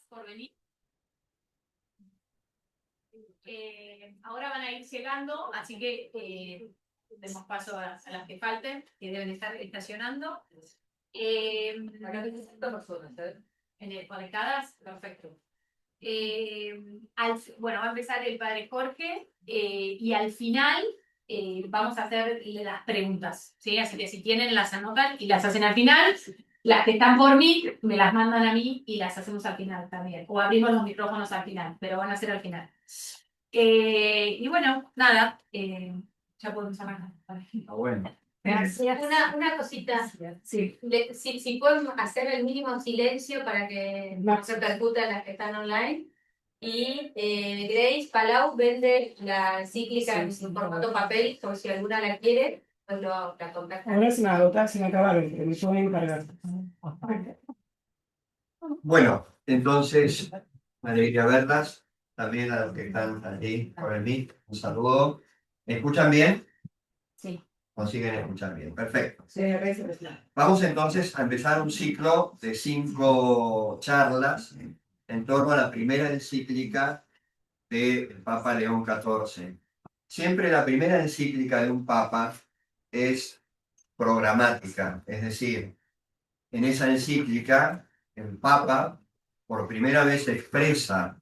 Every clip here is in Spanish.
Por venir. Ahora van a ir llegando, así que demos paso a las que falten, que deben estar estacionando. Conectadas, perfecto. Bueno, va a empezar el padre Jorge y al final vamos a hacer las preguntas, ¿sí? Así que si tienen, las anotan y las hacen al final. Las que están por mí, me las mandan a mí y las hacemos al final también. O abrimos los micrófonos al final, pero van a ser al final. Y bueno, nada, ya podemos arrancar. Bueno. Gracias. Una cosita. Sí. Si podemos hacer el mínimo silencio para que no se percutan las que están online. Y Grace Palau vende la encíclica en formato papel, por si alguna la quiere, pues la contactan. Ahora se me agotaron, se me acabaron, pero me pueden encargar. Bueno, entonces, me alegría verlas. También a los que están allí por el mic, un saludo. ¿Me escuchan bien? Sí. Consiguen escuchar bien, perfecto. Sí, gracias. Vamos entonces a empezar un ciclo de 5 charlas en torno a la primera encíclica del Papa León XIV. Siempre la primera encíclica de un papa es programática, es decir, en esa encíclica el papa por primera vez expresa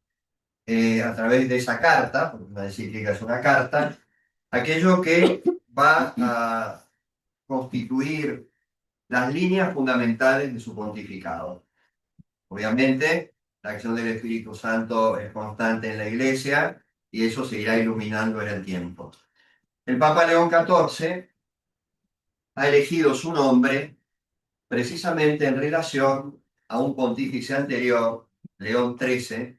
a través de esa carta, porque una encíclica es una carta, aquello que va a constituir las líneas fundamentales de su pontificado. Obviamente, la acción del Espíritu Santo es constante en la Iglesia y eso se irá iluminando en el tiempo. El Papa León XIV ha elegido su nombre precisamente en relación a un pontífice anterior, León XIII,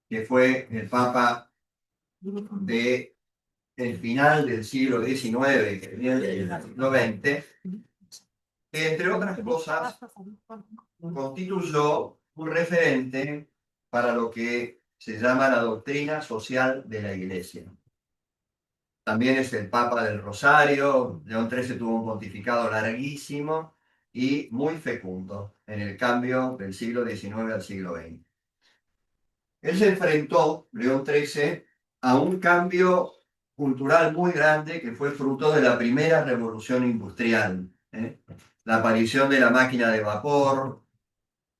que fue el Papa del final del siglo XIX, que venía del siglo XX, que entre otras cosas constituyó un referente para lo que se llama la doctrina social de la Iglesia. También es el Papa del Rosario. León XIII tuvo un pontificado larguísimo y muy fecundo en el cambio del siglo XIX al siglo XX. Él se enfrentó, León XIII, a un cambio cultural muy grande que fue fruto de la primera revolución industrial. La aparición de la máquina de vapor,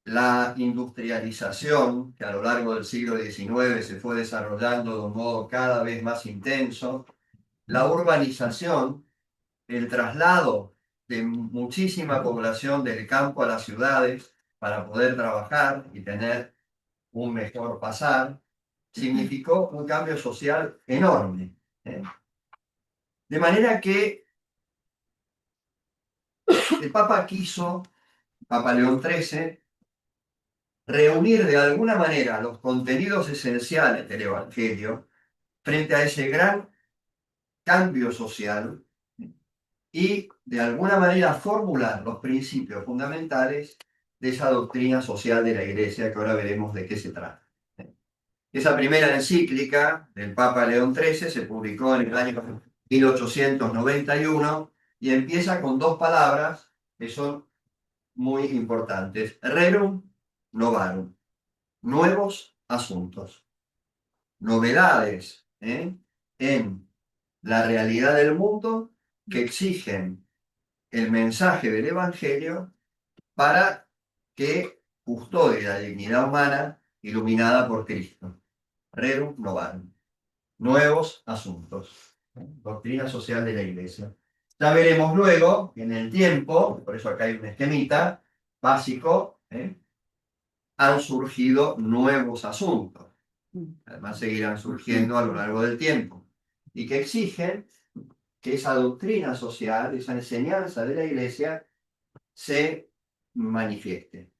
la industrialización, que a lo largo del siglo XIX se fue desarrollando de un modo cada vez más intenso, la urbanización, el traslado de muchísima población del campo a las ciudades para poder trabajar y tener un mejor pasar, significó un cambio social enorme. De manera que el Papa quiso, Papa León XIII, reunir de alguna manera los contenidos esenciales del Evangelio frente a ese gran cambio social y de alguna manera formular los principios fundamentales de esa doctrina social de la Iglesia, que ahora veremos de qué se trata. Esa primera encíclica del Papa León XIII se publicó en el año 1891 y empieza con 2 palabras que son muy importantes: rerum novarum, nuevos asuntos, novedades en la realidad del mundo que exigen el mensaje del Evangelio para que custodie la dignidad humana iluminada por Cristo. Rerum novarum, nuevos asuntos, doctrina social de la Iglesia. Ya veremos luego, en el tiempo, por eso acá hay un esquemita básico, han surgido nuevos asuntos. Además seguirán surgiendo a lo largo del tiempo. Y que exigen que esa doctrina social, esa enseñanza de la Iglesia, se manifieste.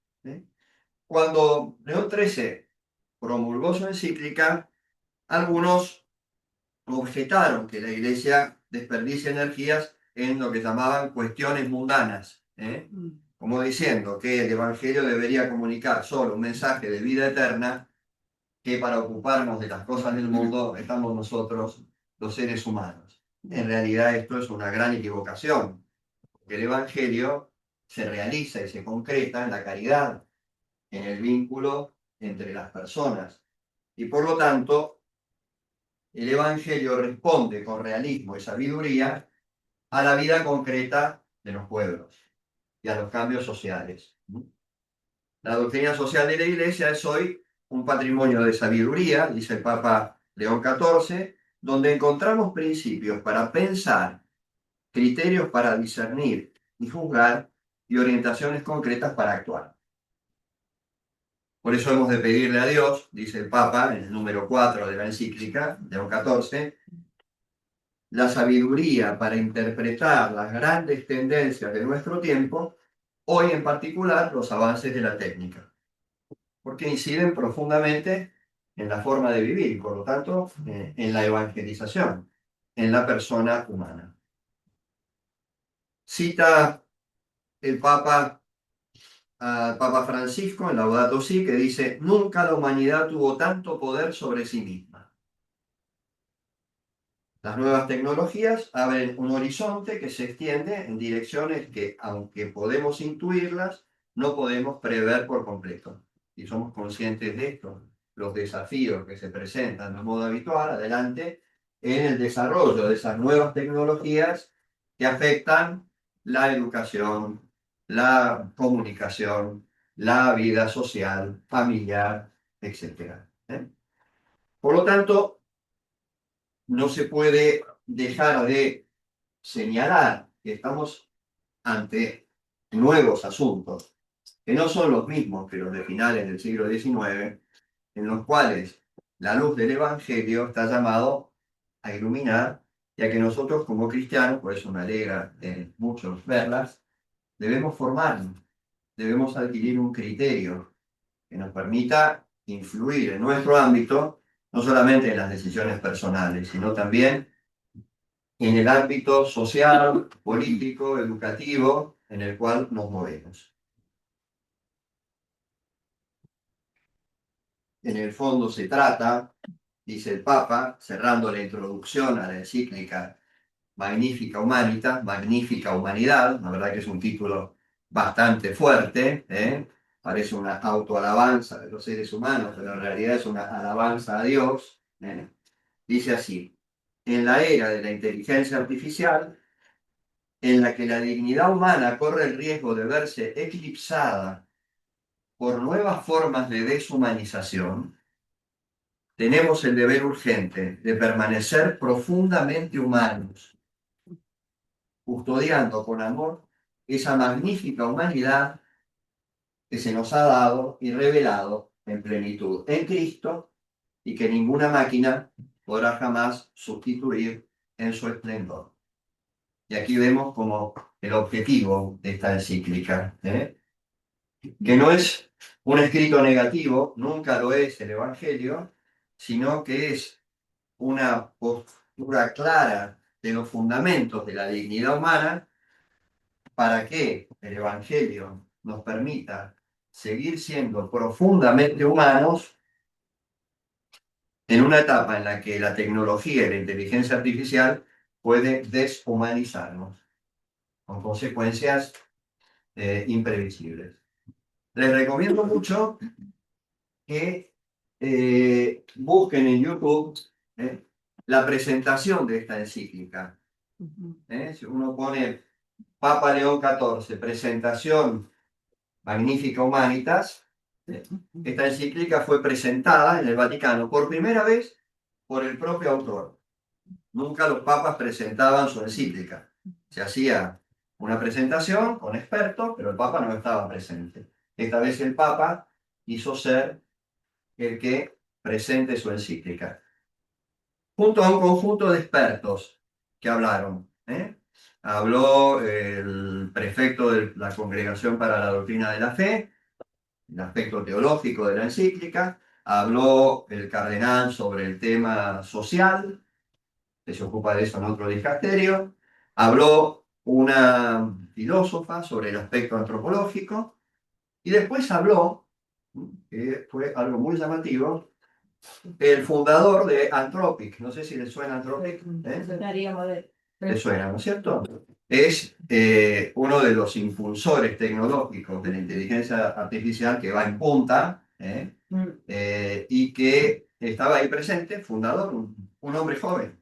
Cuando León XIII promulgó su encíclica, algunos objetaron que la Iglesia desperdicie energías en lo que llamaban cuestiones mundanas, como diciendo que el Evangelio debería comunicar solo un mensaje de vida eterna, que para ocuparnos de las cosas del mundo estamos nosotros, los seres humanos. En realidad esto es una gran equivocación. El Evangelio se realiza y se concreta en la caridad, en el vínculo entre las personas. Y por lo tanto, el Evangelio responde con realismo y sabiduría a la vida concreta de los pueblos y a los cambios sociales. La doctrina social de la Iglesia es hoy un patrimonio de sabiduría, dice el Papa León XIV, donde encontramos principios para pensar, criterios para discernir y juzgar y orientaciones concretas para actuar. Por eso hemos de pedirle a Dios, dice el Papa en el número 4 de la encíclica, León XIV, la sabiduría para interpretar las grandes tendencias de nuestro tiempo, hoy en particular los avances de la técnica, porque inciden profundamente en la forma de vivir y por lo tanto en la evangelización, en la persona humana. Cita el Papa al Papa Francisco en Laudato Si, que dice: nunca la humanidad tuvo tanto poder sobre sí misma. Las nuevas tecnologías abren un horizonte que se extiende en direcciones que, aunque podemos intuirlas, no podemos prever por completo. Y somos conscientes de esto, los desafíos que se presentan de modo habitual adelante en el desarrollo de esas nuevas tecnologías que afectan la educación, la comunicación, la vida social, familiar, etc. Por lo tanto, no se puede dejar de señalar que estamos ante nuevos asuntos, que no son los mismos que los de finales del siglo XIX, en los cuales la luz del Evangelio está llamado a iluminar, ya que nosotros como cristianos, por eso me alegra mucho verlas, debemos formarnos, debemos adquirir un criterio que nos permita influir en nuestro ámbito, no solamente en las decisiones personales, sino también en el ámbito social, político, educativo, en el cual nos movemos. En el fondo se trata, dice el Papa, cerrando la introducción a la encíclica Magnifica Humanitas, Magnífica Humanidad, la verdad que es un título bastante fuerte, parece una autoalabanza de los seres humanos, pero en realidad es una alabanza a Dios. Dice así: en la era de la inteligencia artificial, en la que la dignidad humana corre el riesgo de verse eclipsada por nuevas formas de deshumanización, tenemos el deber urgente de permanecer profundamente humanos, custodiando con amor esa magnífica humanidad que se nos ha dado y revelado en plenitud en Cristo y que ninguna máquina podrá jamás sustituir en su esplendor. Y aquí vemos como el objetivo de esta encíclica, que no es un escrito negativo, nunca lo es el Evangelio, sino que es una postura clara de los fundamentos de la dignidad humana para que el Evangelio nos permita seguir siendo profundamente humanos en una etapa en la que la tecnología y la inteligencia artificial puede deshumanizarnos, con consecuencias imprevisibles. Les recomiendo mucho que busquen en YouTube la presentación de esta encíclica. Si uno pone Papa León XIV, presentación Magnifica Humanitas, esta encíclica fue presentada en el Vaticano por primera vez por el propio autor. Nunca los papas presentaban su encíclica. Se hacía una presentación con expertos, pero el Papa no estaba presente. Esta vez el Papa quiso ser el que presente su encíclica, junto a un conjunto de expertos que hablaron. Habló el prefecto de la Congregación para la Doctrina de la Fe, el aspecto teológico de la encíclica, habló el cardenal sobre el tema social, que se ocupa de eso en otro dicasterio, habló una filósofa sobre el aspecto antropológico, y después habló, que fue algo muy llamativo, el fundador de Anthropic. No sé si le suena Anthropic. ¿Le suena, no es cierto? es uno de los impulsores tecnológicos de la inteligencia artificial que va en punta, y que estaba ahí presente, fundador, un hombre joven,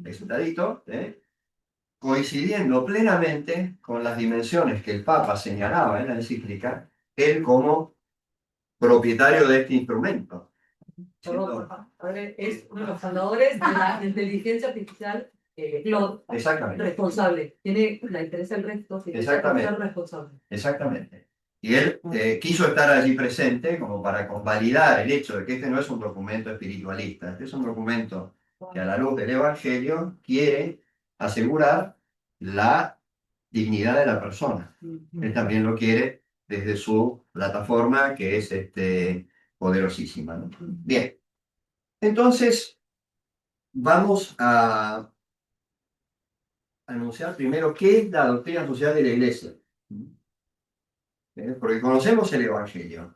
extradito, coincidiendo plenamente con las dimensiones que el Papa señalaba en la encíclica, él como propietario de este instrumento. Es uno de los fundadores de la inteligencia artificial Claude. Exactamente. Responsable. Tiene la inteligencia del resto, Exactamente. responsable. Exactamente. Y él quiso estar allí presente como para convalidar el hecho de que este no es un documento espiritualista, este es un documento que a la luz del Evangelio quiere asegurar la dignidad de la persona. Él también lo quiere desde su plataforma, que es poderosísima, ¿no? Bien, entonces vamos a anunciar primero qué es la doctrina social de la Iglesia. Porque conocemos el Evangelio,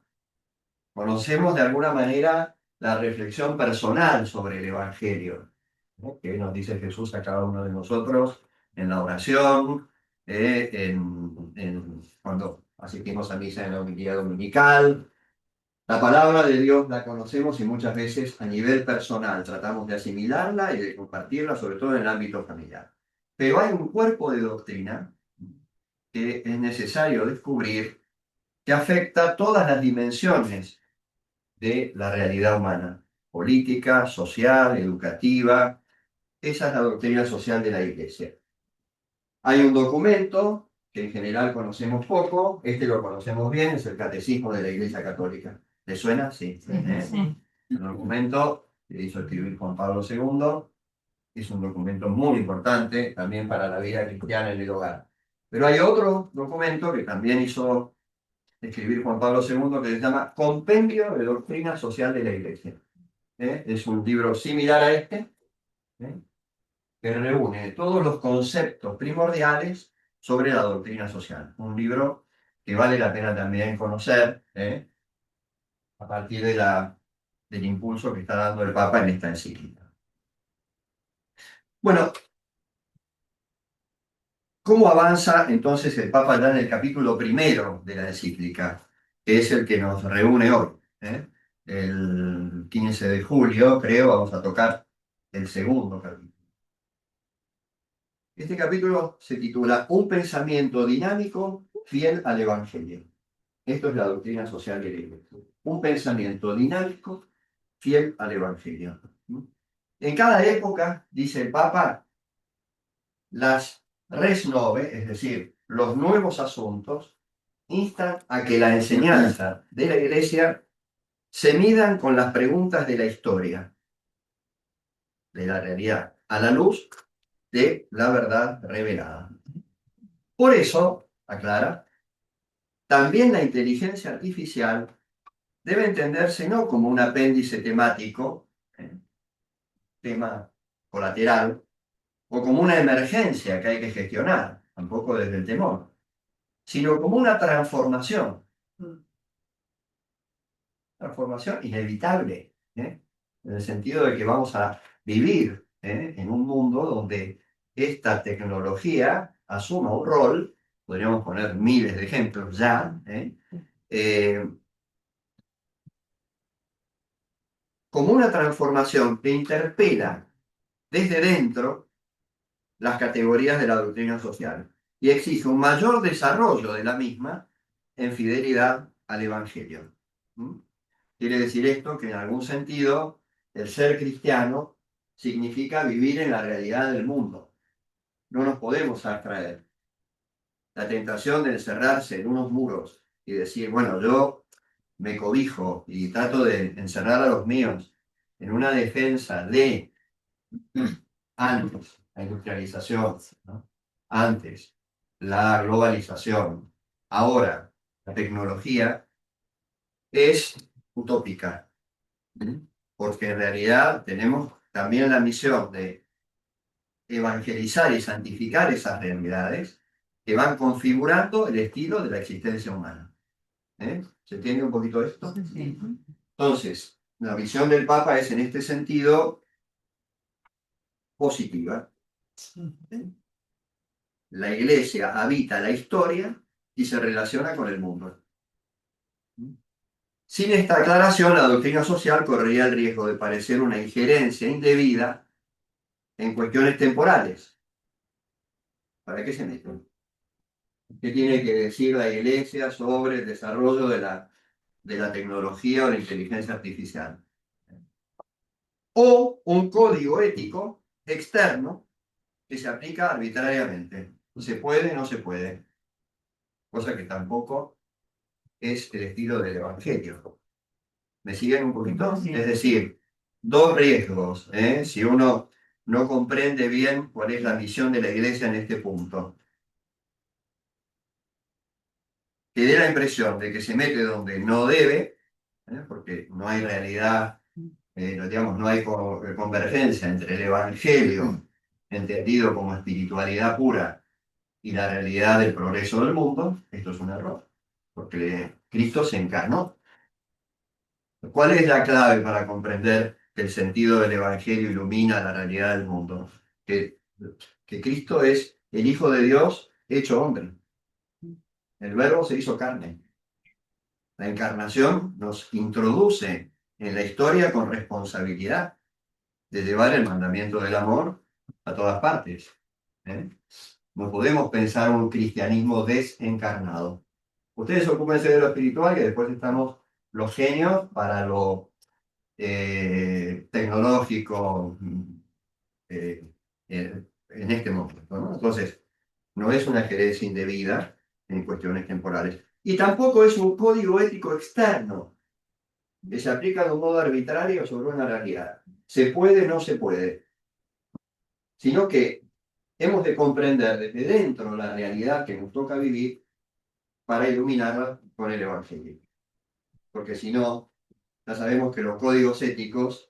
conocemos de alguna manera la reflexión personal sobre el Evangelio, ¿no? Que nos dice Jesús a cada uno de nosotros en la oración, cuando asistimos a misa en la homilía dominical. La palabra de Dios la conocemos y muchas veces a nivel personal tratamos de asimilarla y de compartirla, sobre todo en el ámbito familiar. Pero hay un cuerpo de doctrina que es necesario descubrir que afecta todas las dimensiones de la realidad humana, política, social, educativa. Esa es la doctrina social de la Iglesia. Hay un documento que en general conocemos poco, este lo conocemos bien, es el Catecismo de la Iglesia Católica. ¿Le suena? Sí. Sí. El documento que hizo escribir Juan Pablo II es un documento muy importante también para la vida cristiana en el hogar. Pero hay otro documento que también hizo escribir Juan Pablo II que se llama Compendio de Doctrina Social de la Iglesia. Es un libro similar a este, que reúne todos los conceptos primordiales sobre la doctrina social. Un libro que vale la pena también conocer, a partir del impulso que está dando el Papa en esta encíclica. Bueno, ¿cómo avanza entonces el Papa ya en el capítulo primero de la encíclica, que es el que nos reúne hoy? El 15 de julio, creo, vamos a tocar el segundo capítulo. Este capítulo se titula Un pensamiento dinámico fiel al Evangelio. Esto es la doctrina social de la Iglesia. Un pensamiento dinámico fiel al Evangelio. En cada época, dice el Papa, las res nove, es decir, los nuevos asuntos, instan a que la enseñanza de la Iglesia se midan con las preguntas de la historia, de la realidad, a la luz de la verdad revelada. Por eso, aclara, también la inteligencia artificial debe entenderse no como un apéndice temático, tema colateral, o como una emergencia que hay que gestionar, tampoco desde el temor, sino como una transformación inevitable, en el sentido de que vamos a vivir en un mundo donde esta tecnología asuma un rol, podríamos poner miles de ejemplos ya, como una transformación que interpela desde dentro las categorías de la doctrina social y exige un mayor desarrollo de la misma en fidelidad al Evangelio. Quiere decir esto que en algún sentido el ser cristiano significa vivir en la realidad del mundo. No nos podemos abstraer. La tentación de encerrarse en unos muros y decir, bueno, yo me cobijo y trato de encerrar a los míos en una defensa de antes la industrialización, ¿no? Antes la globalización, ahora la tecnología, es utópica, porque en realidad tenemos también la misión de evangelizar y santificar esas realidades que van configurando el estilo de la existencia humana. ¿Se entiende un poquito esto? Sí. Entonces, la visión del Papa es en este sentido positiva. la Iglesia habita la historia y se relaciona con el mundo. Sin esta aclaración, la doctrina social correría el riesgo de parecer una injerencia indebida en cuestiones temporales. ¿Para qué se meten? ¿Qué tiene que decir la Iglesia sobre el desarrollo de la tecnología o la inteligencia artificial? O un código ético externo que se aplica arbitrariamente. ¿Se puede? No se puede. Cosa que tampoco es el estilo del Evangelio. ¿Me siguen un poquito? Es decir, dos riesgos, ¿eh? Si uno no comprende bien cuál es la misión de la Iglesia en este punto. Que dé la impresión de que se mete donde no debe, porque no hay realidad, digamos, no hay convergencia entre el Evangelio, entendido como espiritualidad pura, y la realidad del progreso del mundo. Esto es un error, porque Cristo se encarnó. ¿Cuál es la clave para comprender que el sentido del Evangelio ilumina la realidad del mundo? Que Cristo es el Hijo de Dios hecho hombre. El Verbo se hizo carne. La encarnación nos introduce en la historia con responsabilidad de llevar el mandamiento del amor a todas partes. ¿eh? No podemos pensar un cristianismo desencarnado. Ustedes ocúpense de lo espiritual, que después estamos los genios para lo tecnológico en este momento, ¿no? Entonces, no es una gerencia indebida en cuestiones temporales. Y tampoco es un código ético externo que se aplica de un modo arbitrario sobre una realidad. Se puede, no se puede. Sino que hemos de comprender desde dentro la realidad que nos toca vivir para iluminarla con el Evangelio. Porque si no, ya sabemos que los códigos éticos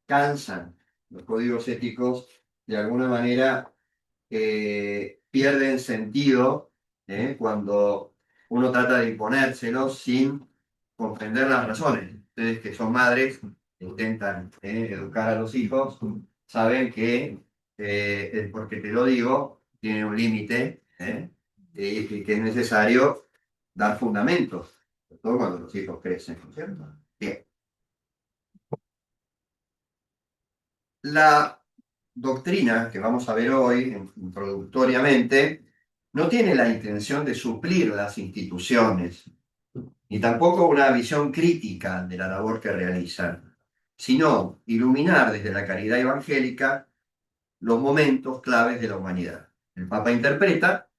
cansan. Los códigos éticos, de alguna manera, pierden sentido cuando uno trata de imponérselos sin comprender las razones. Ustedes que son madres, intentan educar a los hijos, saben que el porque te lo digo tiene un límite y que es necesario dar fundamentos, sobre todo cuando los hijos crecen, ¿no es cierto? Bien. La doctrina que vamos a ver hoy, introductoriamente, no tiene la intención de suplir las instituciones, ni tampoco una visión crítica de la labor que realizan, sino iluminar desde la caridad evangélica los momentos claves de la humanidad. El Papa interpreta,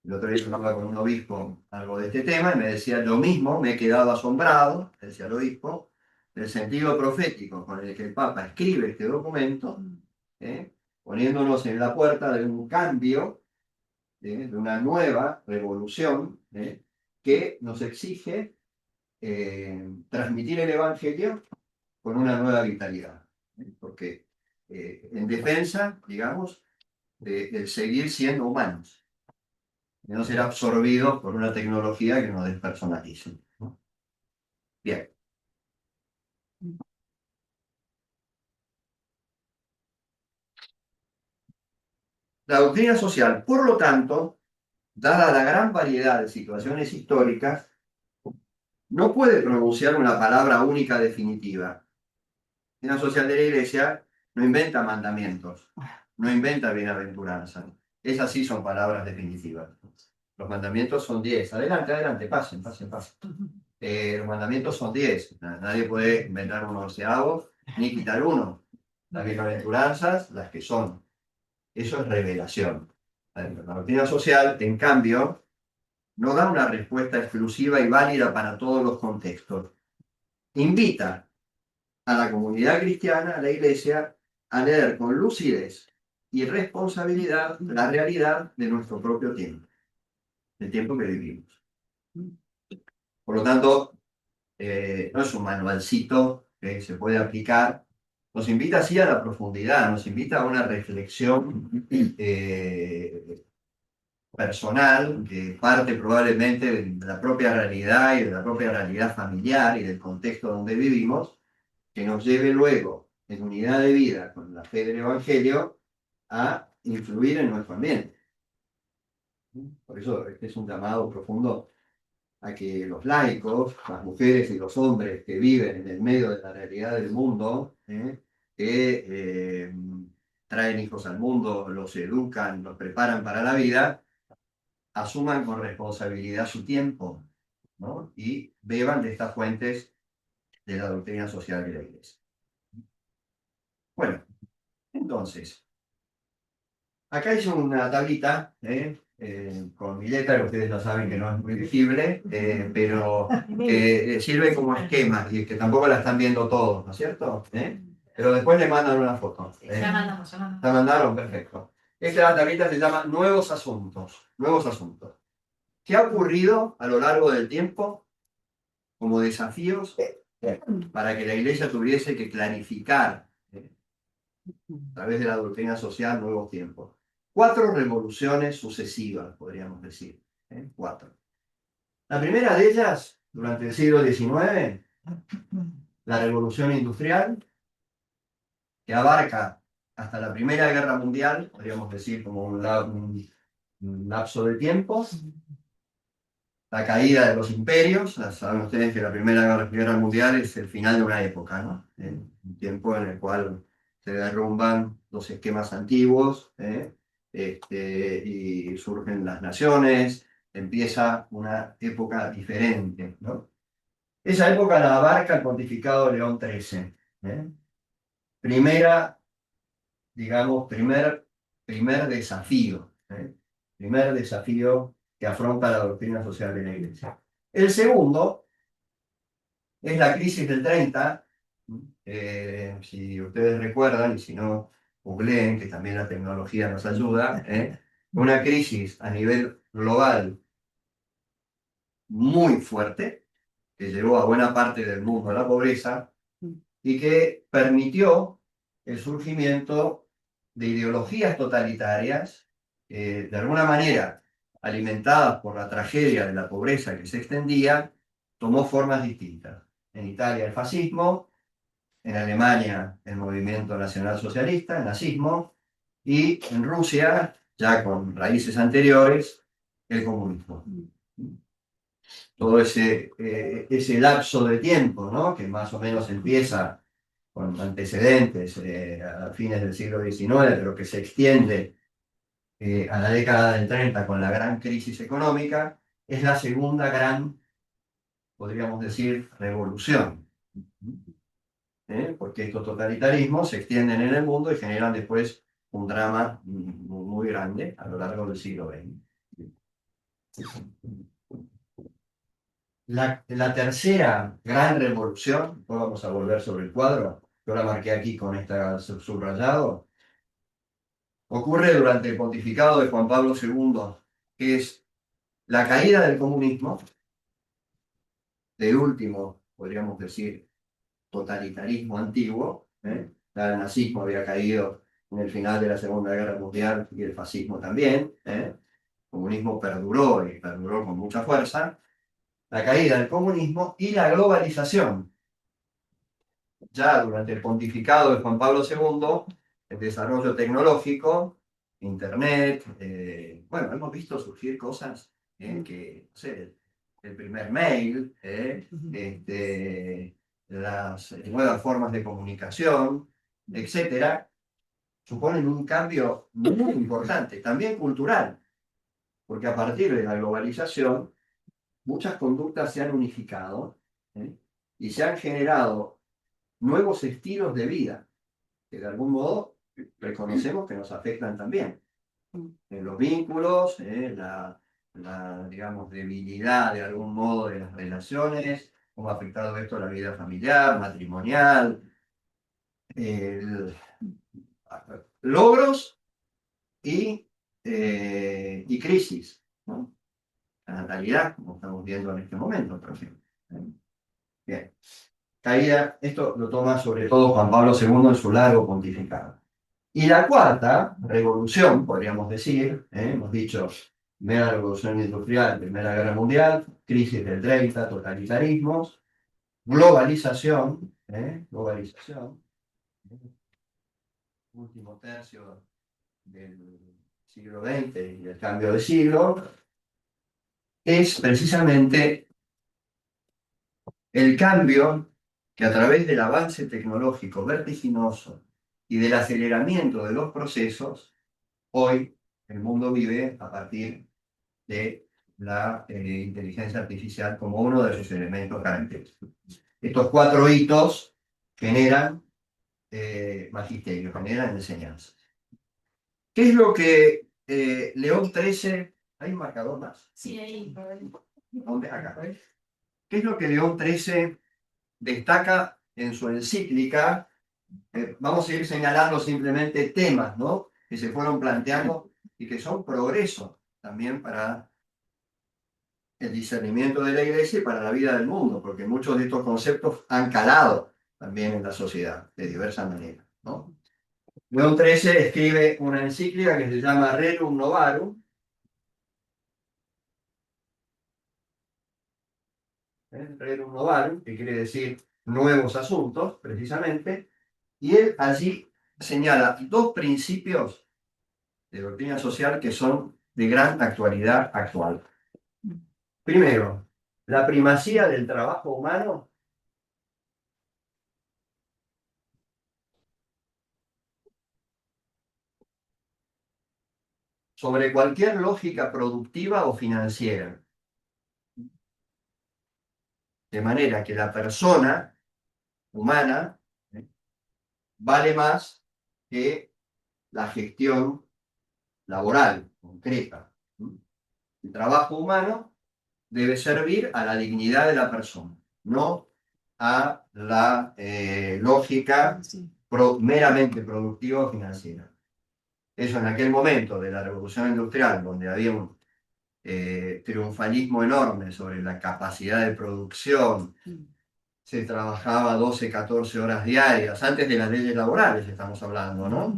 el otro día hablaba con un obispo algo de este tema y me decía lo mismo, me he quedado asombrado, decía el obispo, del sentido profético con el que el Papa escribe este documento, poniéndonos en la puerta de un cambio, de una nueva revolución, que nos exige transmitir el Evangelio con una nueva vitalidad. Porque en defensa, digamos, de seguir siendo humanos, de no ser absorbidos por una tecnología que nos despersonalice. Bien. La doctrina social, por lo tanto, dada la gran variedad de situaciones históricas, no puede pronunciar una palabra única definitiva. La doctrina social de la Iglesia no inventa mandamientos, no inventa bienaventuranza. Esas sí son palabras definitivas. Los mandamientos son 10. Adelante, adelante, pasen. Los mandamientos son 10. Nadie puede inventar un onceavo ni quitar uno. Las bienaventuranzas, las que son. Eso es revelación. La doctrina social, en cambio, no da una respuesta exclusiva y válida para todos los contextos. Invita a la comunidad cristiana, a la Iglesia, a leer con lucidez y responsabilidad la realidad de nuestro propio tiempo, el tiempo que vivimos. Por lo tanto, no es un manualcito que se puede aplicar. Nos invita así a la profundidad, nos invita a una reflexión personal que parte probablemente de la propia realidad y de la propia realidad familiar y del contexto donde vivimos, que nos lleve luego, en unidad de vida con la fe del Evangelio, a influir en nuestro ambiente. Por eso este es un llamado profundo a que los laicos, las mujeres y los hombres que viven en el medio de la realidad del mundo, que traen hijos al mundo, los educan, los preparan para la vida, asuman con responsabilidad su tiempo, ¿no? Y beban de estas fuentes de la doctrina social de la Iglesia. Bueno, entonces, acá hice una tablita con mi letra, que ustedes ya saben que no es muy visible, pero que sirve como esquema y que tampoco la están viendo todos, ¿no es cierto? Pero después le mandan una foto. Ya mandamos, ya mandamos. La mandaron, perfecto. Esta tablita se llama Nuevos Asuntos. Nuevos Asuntos. ¿Qué ha ocurrido a lo largo del tiempo como desafíos para que la Iglesia tuviese que clarificar a través de la doctrina social nuevos tiempos? 4 revoluciones sucesivas, podríamos decir. 4. La primera de ellas, durante el siglo XIX, la Revolución Industrial, que abarca hasta la Primera Guerra Mundial, podríamos decir como un lapso de tiempo. La caída de los imperios, saben ustedes que la Primera Guerra Mundial es el final de una época, ¿no? Un tiempo en el cual se derrumban los esquemas antiguos, y surgen las naciones, empieza una época diferente, ¿no? Esa época la abarca el pontificado de León XIII. Primera, digamos, primer desafío, primer desafío que afronta la doctrina social de la Iglesia. El segundo es la crisis del 30. Si ustedes recuerdan, y si no, googleen, que también la tecnología nos ayuda, una crisis a nivel global muy fuerte, que llevó a buena parte del mundo a la pobreza y que permitió el surgimiento de ideologías totalitarias, de alguna manera alimentadas por la tragedia de la pobreza que se extendía, tomó formas distintas. En Italia el fascismo, en Alemania el movimiento nacional socialista, el nazismo, y en Rusia, ya con raíces anteriores, el comunismo. Todo ese lapso de tiempo, ¿no? Que más o menos empieza con antecedentes a fines del siglo XIX, pero que se extiende a la década del 30 con la gran crisis económica, es la segunda gran, podríamos decir, revolución. Porque estos totalitarismos se extienden en el mundo y generan después un drama muy grande a lo largo del siglo XX. La tercera gran revolución, después vamos a volver sobre el cuadro, yo la marqué aquí con este subrayado, ocurre durante el pontificado de Juan Pablo II, que es la caída del comunismo, del último, podríamos decir, totalitarismo antiguo. Ya el nazismo había caído en el final de la Segunda Guerra Mundial y el fascismo también. El comunismo perduró y perduró con mucha fuerza. La caída del comunismo y la globalización. Ya durante el pontificado de Juan Pablo II, el desarrollo tecnológico, Internet, bueno, hemos visto surgir cosas que, no sé, el primer mail, las nuevas formas de comunicación, etcétera, suponen un cambio muy importante, también cultural, porque a partir de la globalización, muchas conductas se han unificado y se han generado nuevos estilos de vida que de algún modo reconocemos que nos afectan también. En los vínculos, digamos, debilidad de algún modo de las relaciones, cómo ha afectado esto a la vida familiar, matrimonial, logros y crisis, ¿no? La natalidad, como estamos viendo en este momento, por ejemplo. Bien. Caída, esto lo toma sobre todo Juan Pablo II en su largo pontificado. Y la cuarta revolución, podríamos decir, hemos dicho, primera revolución industrial, primera guerra mundial, crisis del 30, totalitarismos, globalización, globalización, último tercio del siglo XX y el cambio de siglo, es precisamente el cambio que a través del avance tecnológico vertiginoso y del aceleramiento de los procesos, hoy el mundo vive a partir de la inteligencia artificial como uno de sus elementos característicos. Estos 4 hitos generan magisterio, generan enseñanza. ¿Qué es lo que León XIII, hay un marcador más? Sí, ahí. ¿Dónde? Acá. ¿Qué es lo que León XIII destaca en su encíclica? Vamos a ir señalando simplemente temas, ¿no?, que se fueron planteando y que son progreso también para el discernimiento de la Iglesia y para la vida del mundo, porque muchos de estos conceptos han calado también en la sociedad de diversas maneras, ¿no? León XIII escribe una encíclica que se llama Rerum Novarum, Rerum Novarum, que quiere decir nuevos asuntos, precisamente, y él allí señala 2 principios de doctrina social que son de gran actualidad actual. Primero, la primacía del trabajo humano sobre cualquier lógica productiva o financiera. De manera que la persona humana vale más que la gestión laboral concreta. El trabajo humano debe servir a la dignidad de la persona, no a la lógica meramente productiva o financiera. Eso en aquel momento de la revolución industrial, donde había un triunfalismo enorme sobre la capacidad de producción, se trabajaba 12, 14 horas diarias, antes de las leyes laborales estamos hablando, ¿no?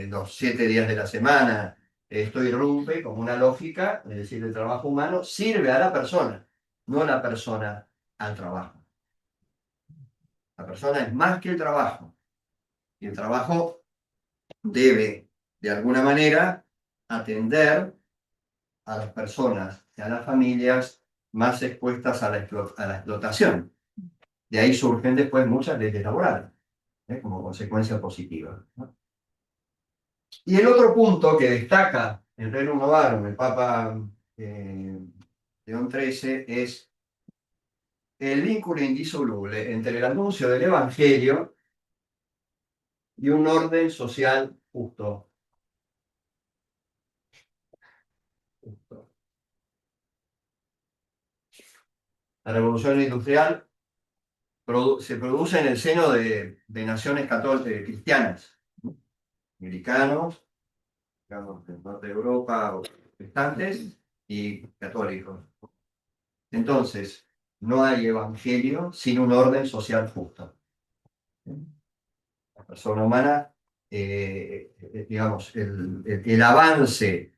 Los 7 días de la semana, esto irrumpe como una lógica, es decir, el trabajo humano sirve a la persona, no la persona al trabajo. La persona es más que el trabajo, y el trabajo debe, de alguna manera, atender a las personas y a las familias más expuestas a la explotación. De ahí surgen después muchas leyes laborales, como consecuencia positiva, ¿no? Y el otro punto que destaca el Rerum Novarum, el Papa León XIII, es el vínculo indisoluble entre el anuncio del Evangelio y un orden social justo. La revolución industrial se produce en el seno de naciones católicas, cristianas, americanos, digamos, del norte de Europa, o protestantes y católicos. Entonces, no hay evangelio sin un orden social justo. La persona humana, digamos, el avance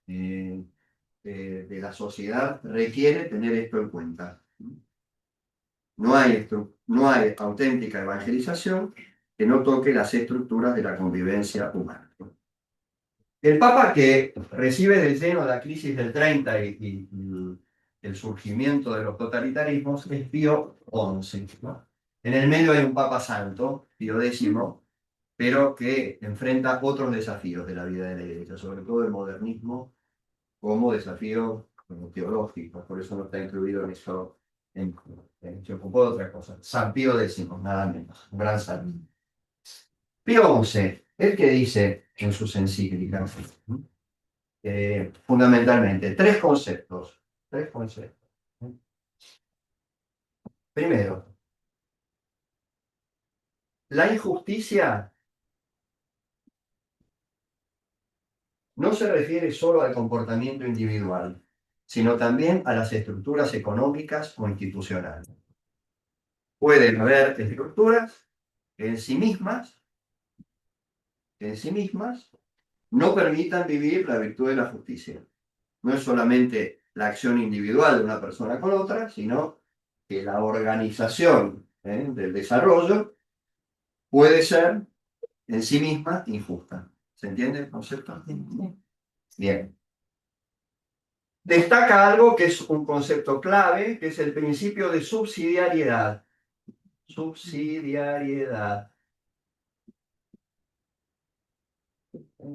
de la sociedad requiere tener esto en cuenta. No hay auténtica evangelización que no toque las estructuras de la convivencia humana. El Papa que recibe de lleno la crisis del 30 y el surgimiento de los totalitarismos es Pío XI, ¿no? En el medio hay un Papa santo, Pío X, pero que enfrenta otros desafíos de la vida de la Iglesia, sobre todo el modernismo como desafío teológico, por eso no está incluido en eso. Se ocupó de otra cosa. San Pío X, nada menos, un gran santo. Pío XI, el que dice en sus encíclicas, fundamentalmente, tres conceptos. Primero, la injusticia no se refiere solo al comportamiento individual, sino también a las estructuras económicas o institucionales. Pueden haber estructuras que en sí mismas no permitan vivir la virtud de la justicia. No es solamente la acción individual de una persona con otra, sino que la organización del desarrollo puede ser en sí misma injusta. ¿Se entiende el concepto? Bien. Destaca algo que es un concepto clave, que es el principio de subsidiariedad. Subsidiariedad.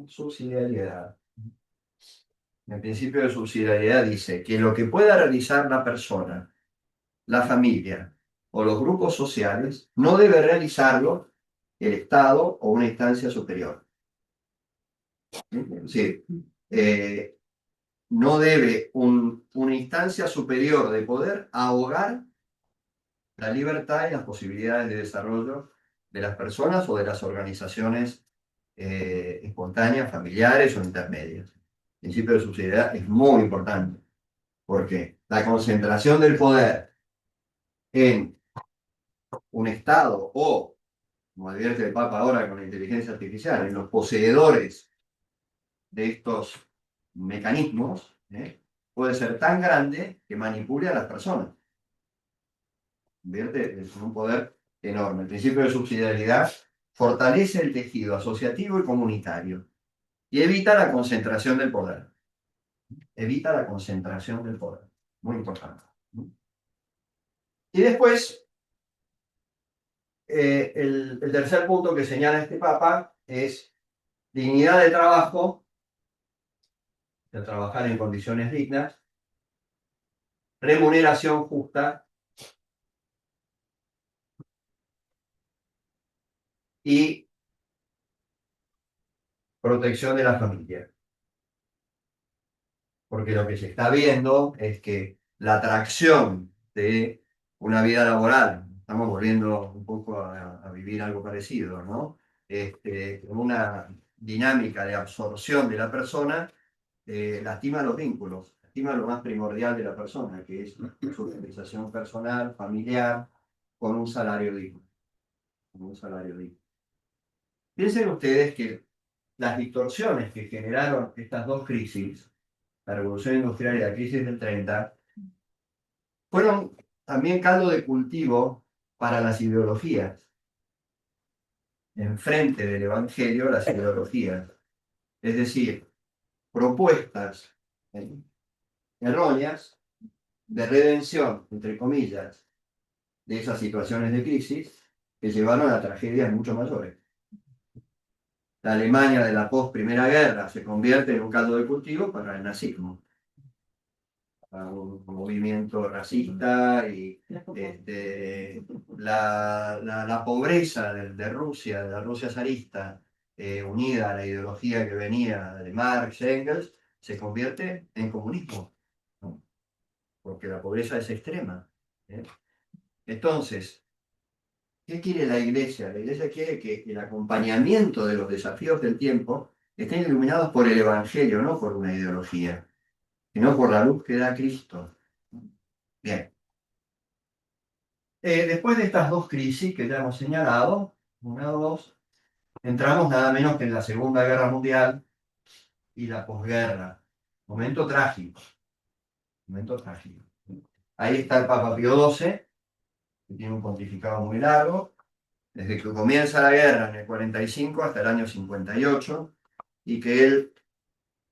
Subsidiariedad. El principio de subsidiariedad dice que lo que pueda realizar la persona, la familia o los grupos sociales no debe realizarlo el Estado o una instancia superior. Sí. No debe una instancia superior de poder ahogar la libertad y las posibilidades de desarrollo de las personas o de las organizaciones espontáneas, familiares o intermedias. El principio de subsidiariedad es muy importante porque la concentración del poder en un Estado o, como advierte el Papa ahora con la inteligencia artificial, en los poseedores de estos mecanismos, puede ser tan grande que manipule a las personas. ¿Advierte? Es un poder enorme. El principio de subsidiariedad fortalece el tejido asociativo y comunitario y evita la concentración del poder. Evita la concentración del poder. Muy importante. Y después, el tercer punto que señala este Papa es dignidad de trabajo, de trabajar en condiciones dignas, remuneración justa y protección de la familia. Porque lo que se está viendo es que la atracción de una vida laboral, estamos volviendo un poco a vivir algo parecido, ¿no? Una dinámica de absorción de la persona lastima los vínculos, lastima lo más primordial de la persona, que es su realización personal, familiar, con un salario digno. Con un salario digno. Piensen ustedes que las distorsiones que generaron estas dos crisis, la revolución industrial y la crisis del 30, fueron también caldo de cultivo para las ideologías. Enfrente del Evangelio, las ideologías. Es decir, propuestas erróneas de redención, entre comillas, de esas situaciones de crisis que llevaron a tragedias mucho mayores. La Alemania de la post-Primera Guerra se convierte en un caldo de cultivo para el nazismo. A un movimiento racista y la pobreza de Rusia, de la Rusia zarista, unida a la ideología que venía de Marx, Engels, se convierte en comunismo, ¿no? Porque la pobreza es extrema. Entonces, ¿qué quiere la Iglesia? La Iglesia quiere que el acompañamiento de los desafíos del tiempo estén iluminados por el Evangelio, no por una ideología, sino por la luz que da Cristo. Bien. Después de estas dos crisis que ya hemos señalado, una o dos, entramos nada menos que en la Segunda Guerra Mundial y la posguerra. Momento trágico. Momento trágico. Ahí está el Papa Pío XII, que tiene un pontificado muy largo, desde que comienza la guerra en el 45 hasta el año 58, y que él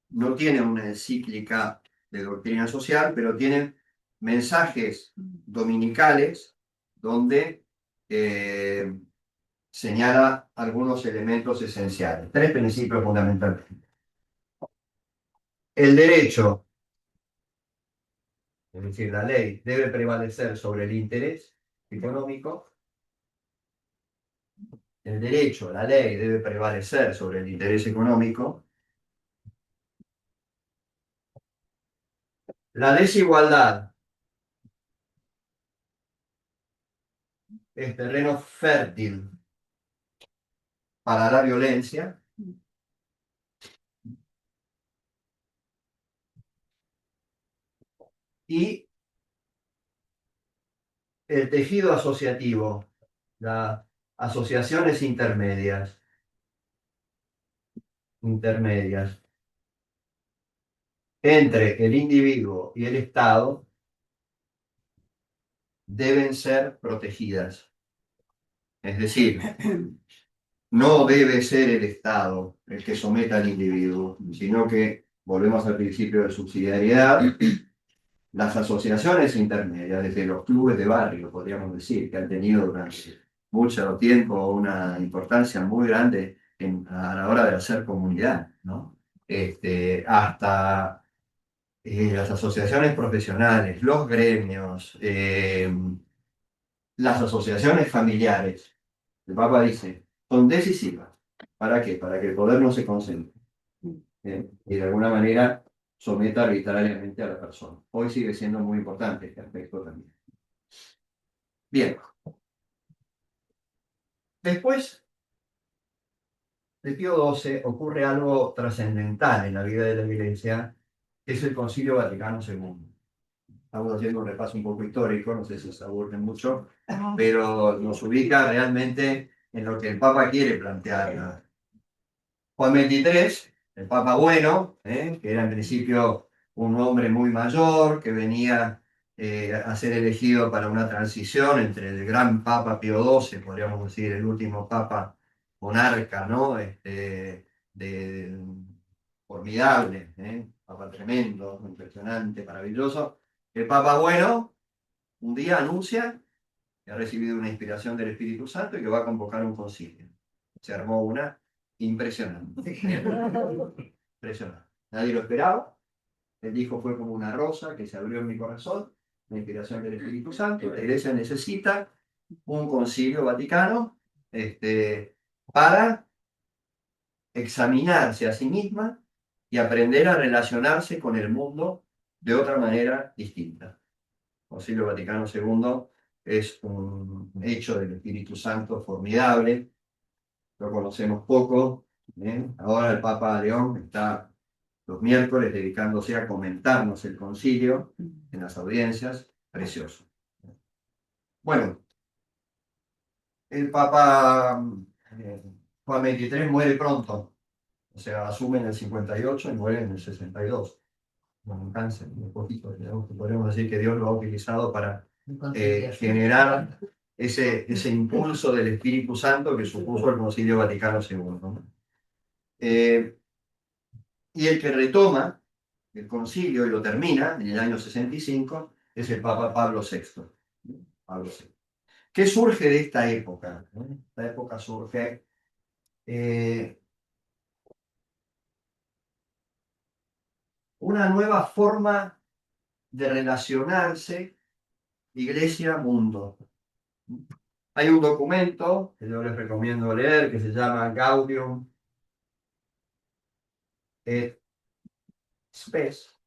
no tiene una encíclica de doctrina social, pero tiene mensajes dominicales donde señala algunos elementos esenciales, tres principios fundamentales. El derecho, es decir, la ley, debe prevalecer sobre el interés económico. El derecho, la ley, debe prevalecer sobre el interés económico. La desigualdad es terreno fértil para la violencia. Y el tejido asociativo, las asociaciones intermedias entre el individuo y el Estado deben ser protegidas. Es decir, no debe ser el Estado el que someta al individuo, sino que, volvemos al principio de subsidiariedad, las asociaciones intermedias, desde los clubes de barrio, podríamos decir, que han tenido durante mucho tiempo una importancia muy grande a la hora de hacer comunidad, ¿no? Hasta las asociaciones profesionales, los gremios, las asociaciones familiares. El Papa dice, son decisivas. ¿Para qué? Para que el poder no se concentre. Y de alguna manera someta arbitrariamente a la persona. Hoy sigue siendo muy importante este aspecto también. Bien. Después de Pío XII ocurre algo trascendental en la vida de la Iglesia, que es el Concilio Vaticano II. Estamos haciendo un repaso un poco histórico, no sé si se aburren mucho, pero nos ubica realmente en lo que el Papa quiere plantear. Juan XXIII, el Papa bueno, que era en principio un hombre muy mayor, que venía a ser elegido para una transición entre el gran Papa Pío XII, podríamos decir, el último Papa monarca, ¿no? Formidable, Papa tremendo, impresionante, maravilloso. El Papa bueno, un día anuncia que ha recibido una inspiración del Espíritu Santo y que va a convocar un concilio. Se armó una impresionante. Impresionante. Nadie lo esperaba. Él dijo, fue como una rosa que se abrió en mi corazón, la inspiración del Espíritu Santo. La Iglesia necesita un concilio vaticano para examinarse a sí misma y aprender a relacionarse con el mundo de otra manera distinta. El Concilio Vaticano II es un hecho del Espíritu Santo formidable, lo conocemos poco. Ahora el Papa León está los miércoles dedicándose a comentarnos el concilio en las audiencias, precioso. Bueno, el Papa Juan XXIII muere pronto, o sea, asume en el 58 y muere en el 62. Con un cáncer, un poquito, podemos decir que Dios lo ha utilizado para generar ese impulso del Espíritu Santo que supuso el Concilio Vaticano II, ¿no? Y el que retoma el concilio y lo termina en el año 65 es el Papa Pablo VI. Pablo VI. ¿Qué surge de esta época? Esta época surge una nueva forma de relacionarse iglesia-mundo. Hay un documento que yo les recomiendo leer que se llama Gaudium et Spes,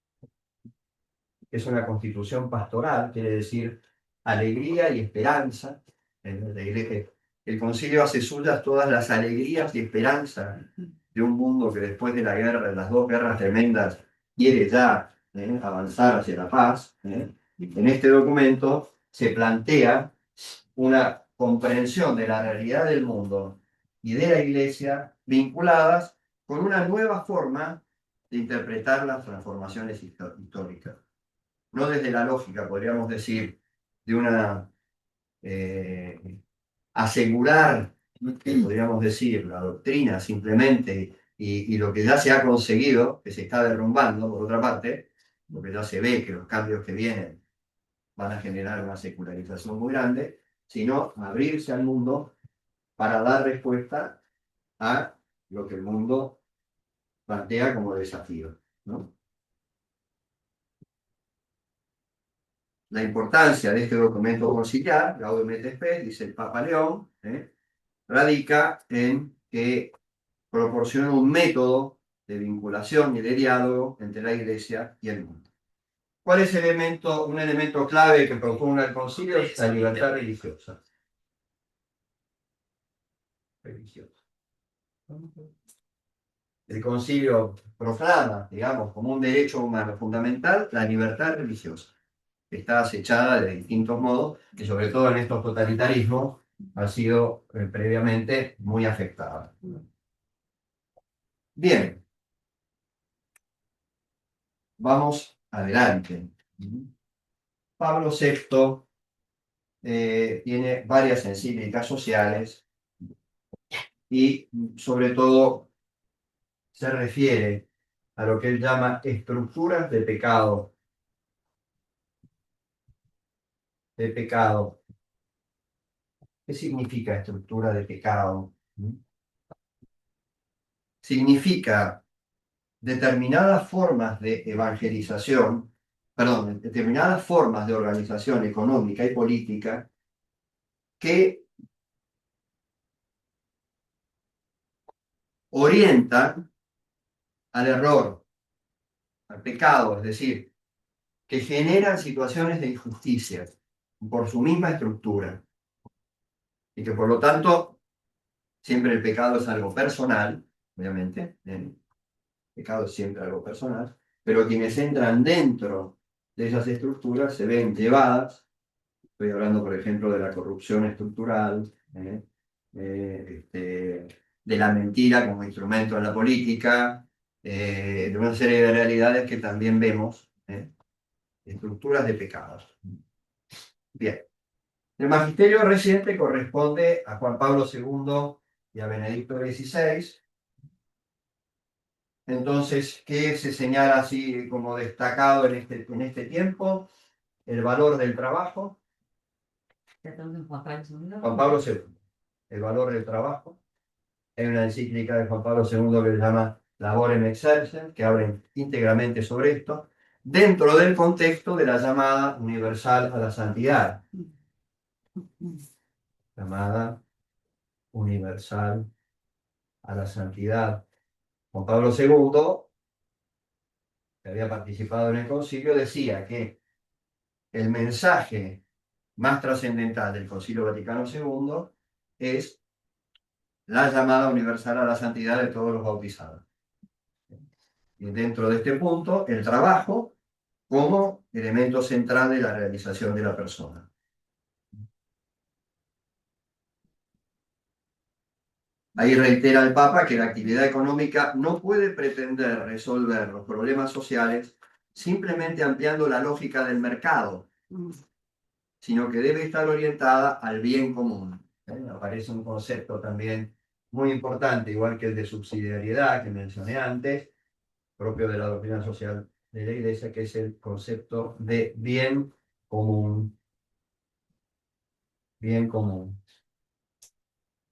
que es una constitución pastoral, quiere decir alegría y esperanza. El concilio hace suyas todas las alegrías y esperanzas de un mundo que después de la guerra, de las dos guerras tremendas, quiere ya avanzar hacia la paz. En este documento se plantea una comprensión de la realidad del mundo y de la Iglesia vinculadas con una nueva forma de interpretar las transformaciones históricas. No desde la lógica, podríamos decir, de una asegurar, podríamos decir, la doctrina simplemente y lo que ya se ha conseguido, que se está derrumbando, por otra parte, porque ya se ve que los cambios que vienen van a generar una secularización muy grande, sino abrirse al mundo para dar respuesta a lo que el mundo plantea como desafío, ¿no? La importancia de este documento conciliar, Gaudium et Spes, dice el Papa León, radica en que proporciona un método de vinculación y de diálogo entre la Iglesia y el mundo. ¿Cuál es un elemento clave que propone el concilio? Es la libertad religiosa. El concilio proclama, digamos, como un derecho humano fundamental la libertad religiosa, que está acechada de distintos modos y sobre todo en estos totalitarismos ha sido previamente muy afectada. Bien, vamos adelante. Pablo VI tiene varias encíclicas sociales y sobre todo se refiere a lo que él llama estructuras de pecado. De pecado. ¿Qué significa estructura de pecado? Significa determinadas formas de evangelización, perdón, determinadas formas de organización económica y política que orientan al error, al pecado, es decir, que generan situaciones de injusticia por su misma estructura y que por lo tanto siempre el pecado es algo personal, obviamente, el pecado es siempre algo personal, pero quienes entran dentro de esas estructuras se ven llevadas. Estoy hablando, por ejemplo, de la corrupción estructural, de la mentira como instrumento en la política, de una serie de realidades que también vemos, estructuras de pecados. Bien. El magisterio reciente corresponde a Juan Pablo II y a Benedicto XVI. Entonces, ¿qué se señala así como destacado en este tiempo? El valor del trabajo. Juan Pablo II, el valor del trabajo. Hay una encíclica de Juan Pablo II que se llama Laborem Excelsior, que habla íntegramente sobre esto, dentro del contexto de la llamada universal a la santidad. Llamada universal a la santidad. Juan Pablo II, que había participado en el concilio, decía que el mensaje más trascendental del Concilio Vaticano II es la llamada universal a la santidad de todos los bautizados. Y dentro de este punto, el trabajo como elemento central de la realización de la persona. Ahí reitera el Papa que la actividad económica no puede pretender resolver los problemas sociales simplemente ampliando la lógica del mercado, sino que debe estar orientada al bien común. Aparece un concepto también muy importante, igual que el de subsidiariedad que mencioné antes, propio de la doctrina social de la Iglesia, que es el concepto de bien común. Bien común.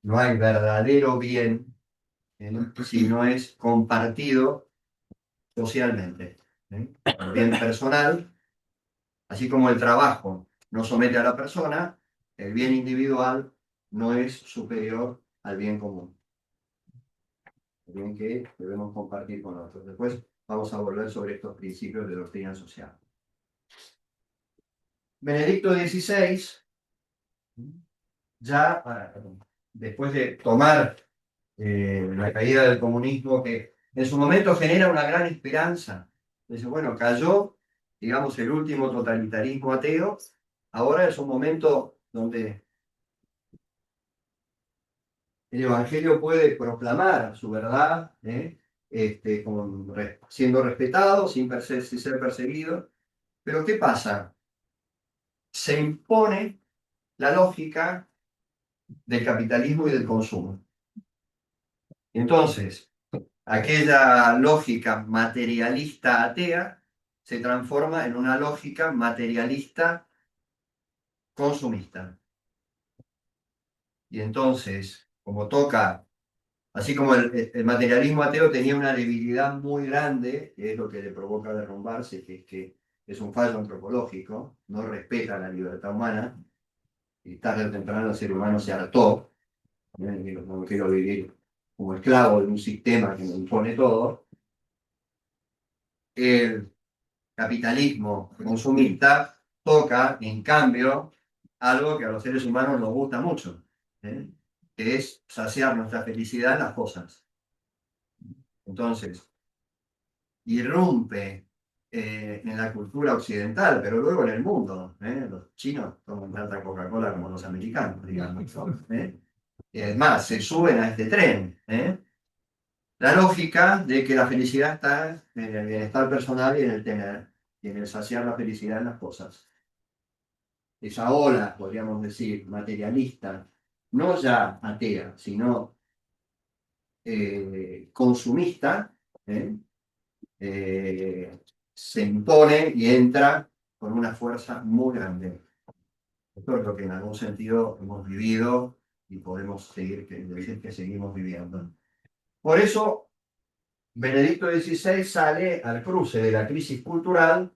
No hay verdadero bien si no es compartido socialmente. El bien personal, así como el trabajo no somete a la persona, el bien individual no es superior al bien común. El bien que debemos compartir con otros. Después vamos a volver sobre estos principios de doctrina social. Benedicto XVI, ya después de tomar la caída del comunismo, que en su momento genera una gran esperanza. Dice, bueno, cayó, digamos, el último totalitarismo ateo, ahora es un momento donde el Evangelio puede proclamar su verdad, siendo respetado, sin ser perseguido. Pero ¿qué pasa? Se impone la lógica del capitalismo y del consumo. Entonces, aquella lógica materialista atea se transforma en una lógica materialista consumista. Y entonces, como toca, así como el materialismo ateo tenía una debilidad muy grande, que es lo que le provoca derrumbarse, que es un fallo antropológico, no respeta la libertad humana, y tarde o temprano el ser humano se hartó, no quiero vivir como esclavo de un sistema que me impone todo. El capitalismo consumista toca, en cambio, algo que a los seres humanos nos gusta mucho, que es saciar nuestra felicidad en las cosas. Entonces, irrumpe en la cultura occidental, pero luego en el mundo. Los chinos toman tanta Coca-Cola como los americanos, digamos. Y además, se suben a este tren. La lógica de que la felicidad está en el bienestar personal y en el tener, y en el saciar la felicidad en las cosas. Esa ola, podríamos decir, materialista, no ya atea, sino consumista, se impone y entra con una fuerza muy grande. Esto es lo que en algún sentido hemos vivido y podemos decir que seguimos viviendo. Por eso, Benedicto XVI sale al cruce de la crisis cultural,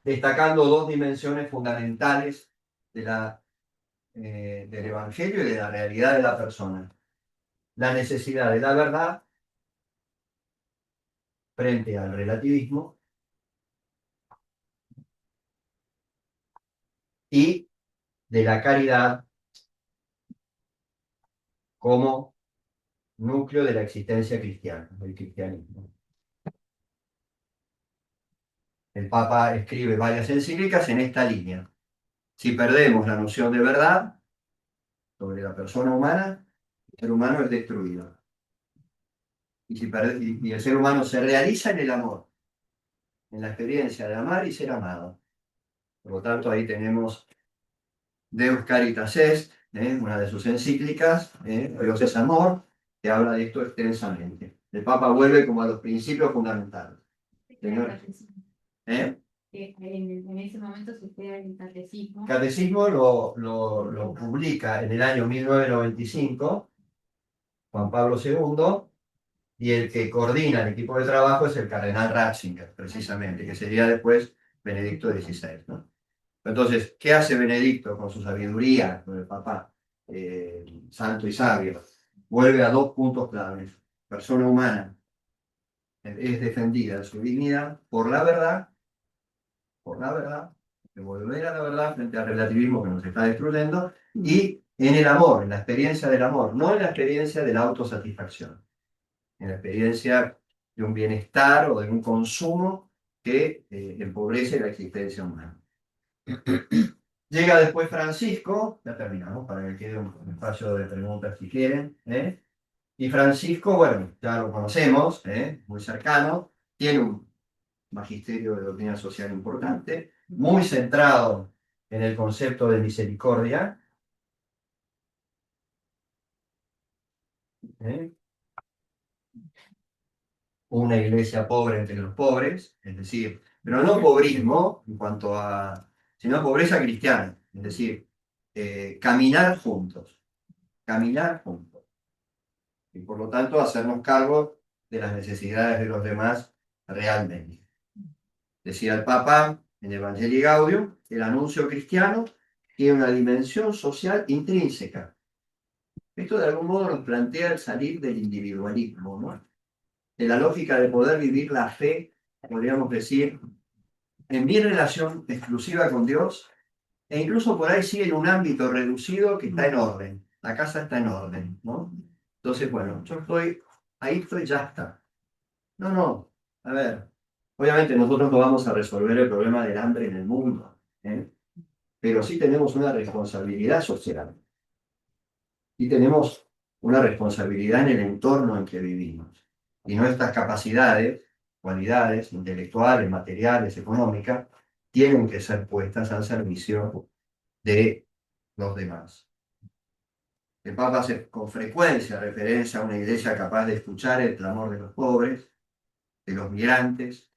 destacando dos dimensiones fundamentales del Evangelio y de la realidad de la persona. La necesidad de la verdad frente al relativismo y de la caridad como núcleo de la existencia cristiana, del cristianismo. El Papa escribe varias encíclicas en esta línea. Si perdemos la noción de verdad sobre la persona humana, el ser humano es destruido. Y el ser humano se realiza en el amor, en la experiencia de amar y ser amado. Por lo tanto, ahí tenemos Deus Caritas Est, una de sus encíclicas, Dios es amor, que habla de esto extensamente. El Papa vuelve como a los principios fundamentales. Señor. En ese momento se crea el catecismo. Catecismo lo publica en el año 1995 Juan Pablo II, y el que coordina el equipo de trabajo es el cardenal Ratzinger, precisamente, que sería después Benedicto XVI, ¿no? Entonces, ¿qué hace Benedicto con su sabiduría, con el Papa santo y sabio? Vuelve a dos puntos claves. Persona humana es defendida en su dignidad por la verdad, de volver a la verdad frente al relativismo que nos está destruyendo, y en el amor, en la experiencia del amor, no en la experiencia de la autosatisfacción, en la experiencia de un bienestar o de un consumo que empobrece la existencia humana. Llega después Francisco, ya terminamos para que quede un espacio de preguntas si quieren, y Francisco, bueno, ya lo conocemos, muy cercano, tiene un magisterio de doctrina social importante, muy centrado en el concepto de misericordia, una iglesia pobre entre los pobres, es decir, pero no pobrismo en cuanto a, sino pobreza cristiana, es decir, caminar juntos, y por lo tanto hacernos cargo de las necesidades de los demás realmente. Decía el Papa en Evangelii Gaudium, el anuncio cristiano tiene una dimensión social intrínseca. Esto de algún modo nos plantea el salir del individualismo, ¿no? De la lógica de poder vivir la fe, podríamos decir, en mi relación exclusiva con Dios, e incluso por ahí sí en un ámbito reducido que está en orden. La casa está en orden, ¿no? Entonces, bueno, ahí estoy, ya está. No, a ver, obviamente nosotros no vamos a resolver el problema del hambre en el mundo, pero sí tenemos una responsabilidad social. Y tenemos una responsabilidad en el entorno en que vivimos. Y nuestras capacidades, cualidades intelectuales, materiales, económicas, tienen que ser puestas al servicio de los demás. El Papa hace con frecuencia referencia a una iglesia capaz de escuchar el clamor de los pobres, de los migrantes,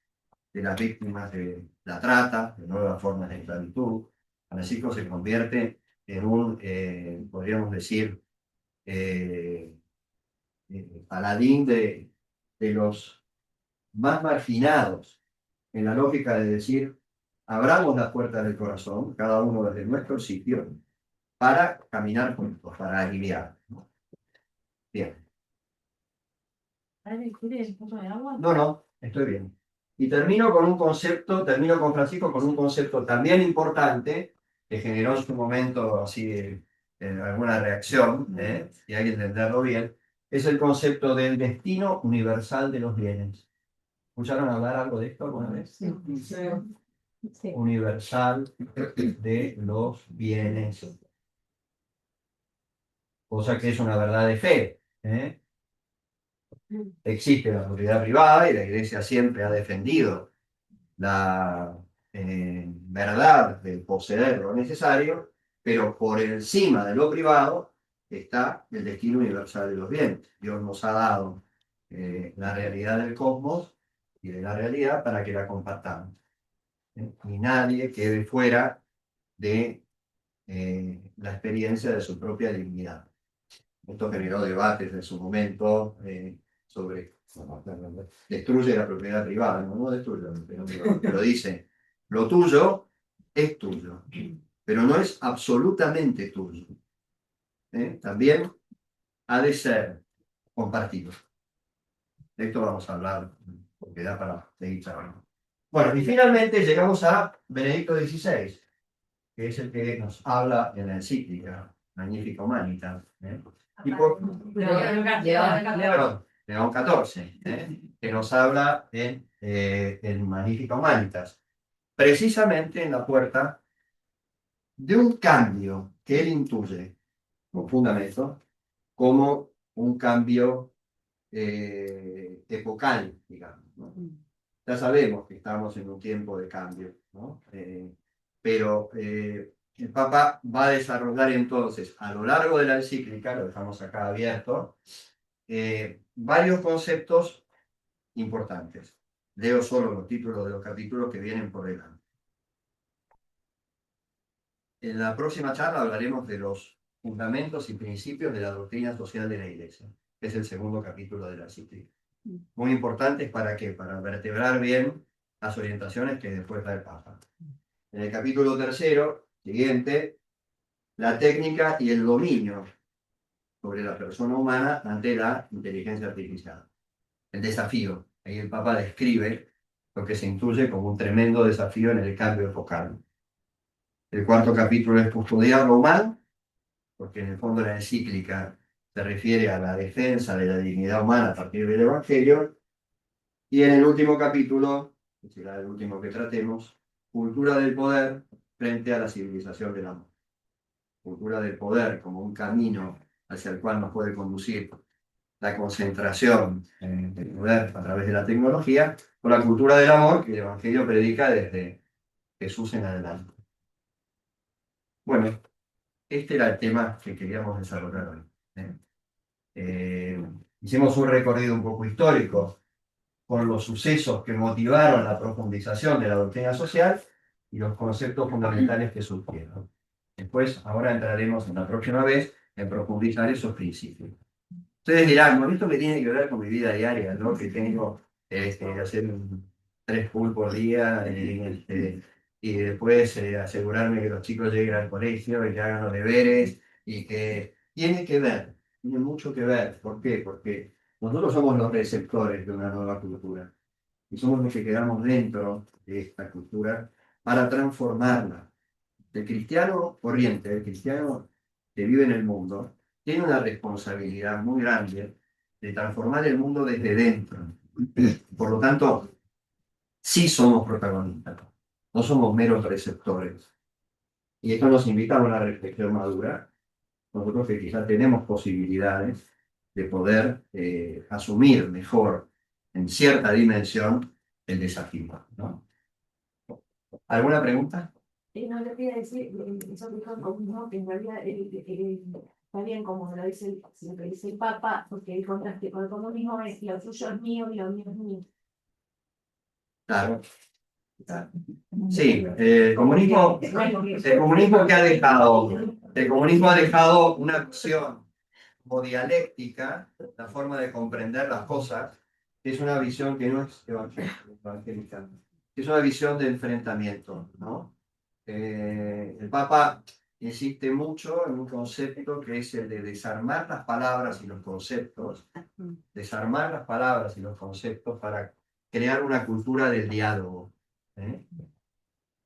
de las víctimas de la trata, de nuevas formas de esclavitud. Francisco se convierte en un, podríamos decir, paladín de los más marginados, en la lógica de decir, abramos las puertas del corazón, cada uno desde nuestro sitio, para caminar juntos, para aliviar. Bien. No, estoy bien. Y termino con Francisco con un concepto también importante, que generó en su momento así alguna reacción, y hay que entenderlo bien, es el concepto del destino universal de los bienes. ¿Escucharon hablar algo de esto alguna vez? Sí. Universal de los bienes. Cosa que es una verdad de fe. Existe la propiedad privada y la Iglesia siempre ha defendido la verdad de poseer lo necesario, pero por encima de lo privado está el destino universal de los bienes. Dios nos ha dado la realidad del cosmos y de la realidad para que la compartamos. Y nadie quede fuera de la experiencia de su propia dignidad. Esto generó debates en su momento sobre, destruye la propiedad privada, no destruye la propiedad privada, pero dice, lo tuyo es tuyo, pero no es absolutamente tuyo. También ha de ser compartido. De esto vamos a hablar, porque da para seguir charlando. Bueno, y finalmente llegamos a Benedicto XVI, que es el que nos habla en la encíclica Magnifica Humanitas. Y por, perdón, León XIV, que nos habla en Magnifica Humanitas, precisamente en la puerta de un cambio que él intuye con fundamento como un cambio epocal, digamos, ¿no? Ya sabemos que estamos en un tiempo de cambio, ¿no? Pero el Papa va a desarrollar entonces, a lo largo de la encíclica, lo dejamos acá abierto, varios conceptos importantes. Leo solo los títulos de los capítulos que vienen por delante. En la próxima charla hablaremos de los fundamentos y principios de la doctrina social de la Iglesia. Es el segundo capítulo de la encíclica. Muy importantes para qué, para vertebrar bien las orientaciones que después da el Papa. En el capítulo tercero, siguiente, la técnica y el dominio sobre la persona humana ante la inteligencia artificial. El desafío. Ahí el Papa describe lo que se intuye como un tremendo desafío en el cambio epocal. El cuarto capítulo es custodiarlo humano, porque en el fondo la encíclica se refiere a la defensa de la dignidad humana a partir del Evangelio. Y en el último capítulo, que será el último que tratemos, cultura del poder frente a la civilización del amor. Cultura del poder como un camino hacia el cual nos puede conducir la concentración del poder a través de la tecnología, o la cultura del amor que el Evangelio predica desde Jesús en adelante. Bueno, este era el tema que queríamos desarrollar hoy. Hicimos un recorrido un poco histórico por los sucesos que motivaron la profundización de la doctrina social y los conceptos fundamentales que surgieron. Después, ahora entraremos en la próxima vez en profundizar esos principios. Ustedes dirán, bueno, esto que tiene que ver con mi vida diaria, ¿no? Que tengo que hacer 3 pools por día y después asegurarme que los chicos lleguen al colegio y que hagan los deberes y que tiene que ver, tiene mucho que ver. ¿Por qué? Porque nosotros somos los receptores de una nueva cultura y somos los que quedamos dentro de esta cultura para transformarla. El cristiano corriente, el cristiano que vive en el mundo, tiene una responsabilidad muy grande de transformar el mundo desde dentro. Por lo tanto, sí somos protagonistas, no somos meros receptores. Y esto nos invita a una reflexión madura, nosotros que quizás tenemos posibilidades de poder asumir mejor, en cierta dimensión, el desafío, ¿no? ¿Alguna pregunta? No le quería decir, eso dijo el comunismo, que en realidad está bien como lo dice, lo que dice el Papa, porque el contraste con el comunismo es lo suyo es mío y lo mío es mío. Claro. Sí, el comunismo que ha dejado, el comunismo ha dejado una visión como dialéctica, la forma de comprender las cosas, que es una visión que no es evangélica, es una visión de enfrentamiento, ¿no? El Papa insiste mucho en un concepto que es el de desarmar las palabras y los conceptos, desarmar las palabras y los conceptos para crear una cultura del diálogo. El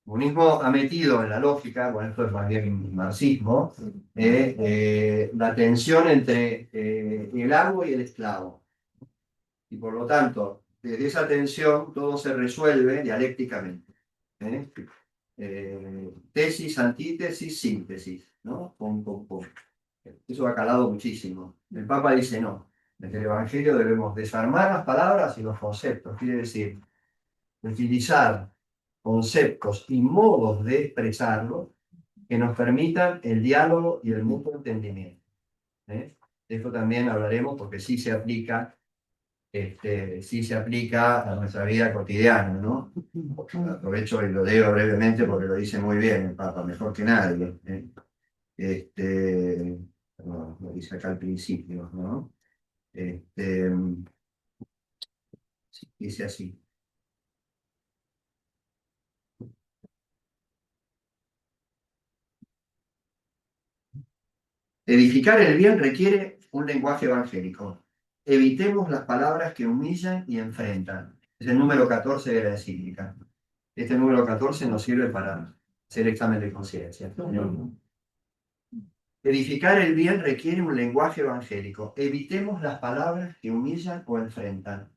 comunismo ha metido en la lógica, bueno, esto es más bien marxismo, la tensión entre el amo y el esclavo. Y por lo tanto, desde esa tensión todo se resuelve dialécticamente. Tesis, antítesis, síntesis, ¿no? Pum, pum, pum. Eso ha calado muchísimo. El Papa dice no. Desde el Evangelio debemos desarmar las palabras y los conceptos. Quiere decir, utilizar conceptos y modos de expresarlo que nos permitan el diálogo y el mutuo entendimiento. ¿eh? Esto también hablaremos porque sí se aplica a nuestra vida cotidiana, ¿no? Aprovecho y lo leo brevemente porque lo dice muy bien el Papa, mejor que nadie, ¿eh? Lo dice acá al principio, ¿no? Este, sí, dice así. Edificar el bien requiere un lenguaje evangélico. Evitemos las palabras que humillan y enfrentan. Es el número 14 de la encíclica. Este número 14 nos sirve para hacer examen de conciencia. Edificar el bien requiere un lenguaje evangélico. Evitemos las palabras que humillan o enfrentan.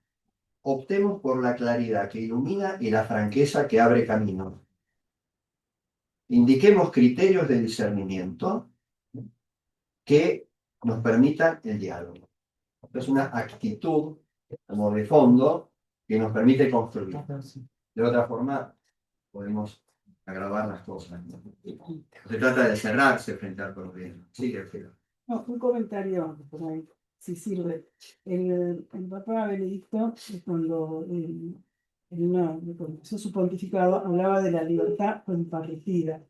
Optemos por la claridad que ilumina y la franqueza que abre camino. Indiquemos criterios de discernimiento que nos permitan el diálogo. Es una actitud como de fondo que nos permite construir. De otra forma, podemos agravar las cosas, ¿no? Se trata de cerrarse frente al problema. Sí, Alfredo. No, un comentario por ahí, si sirve. El Papa Benedicto, cuando cuando empezó su pontificado, hablaba de la libertad compartida,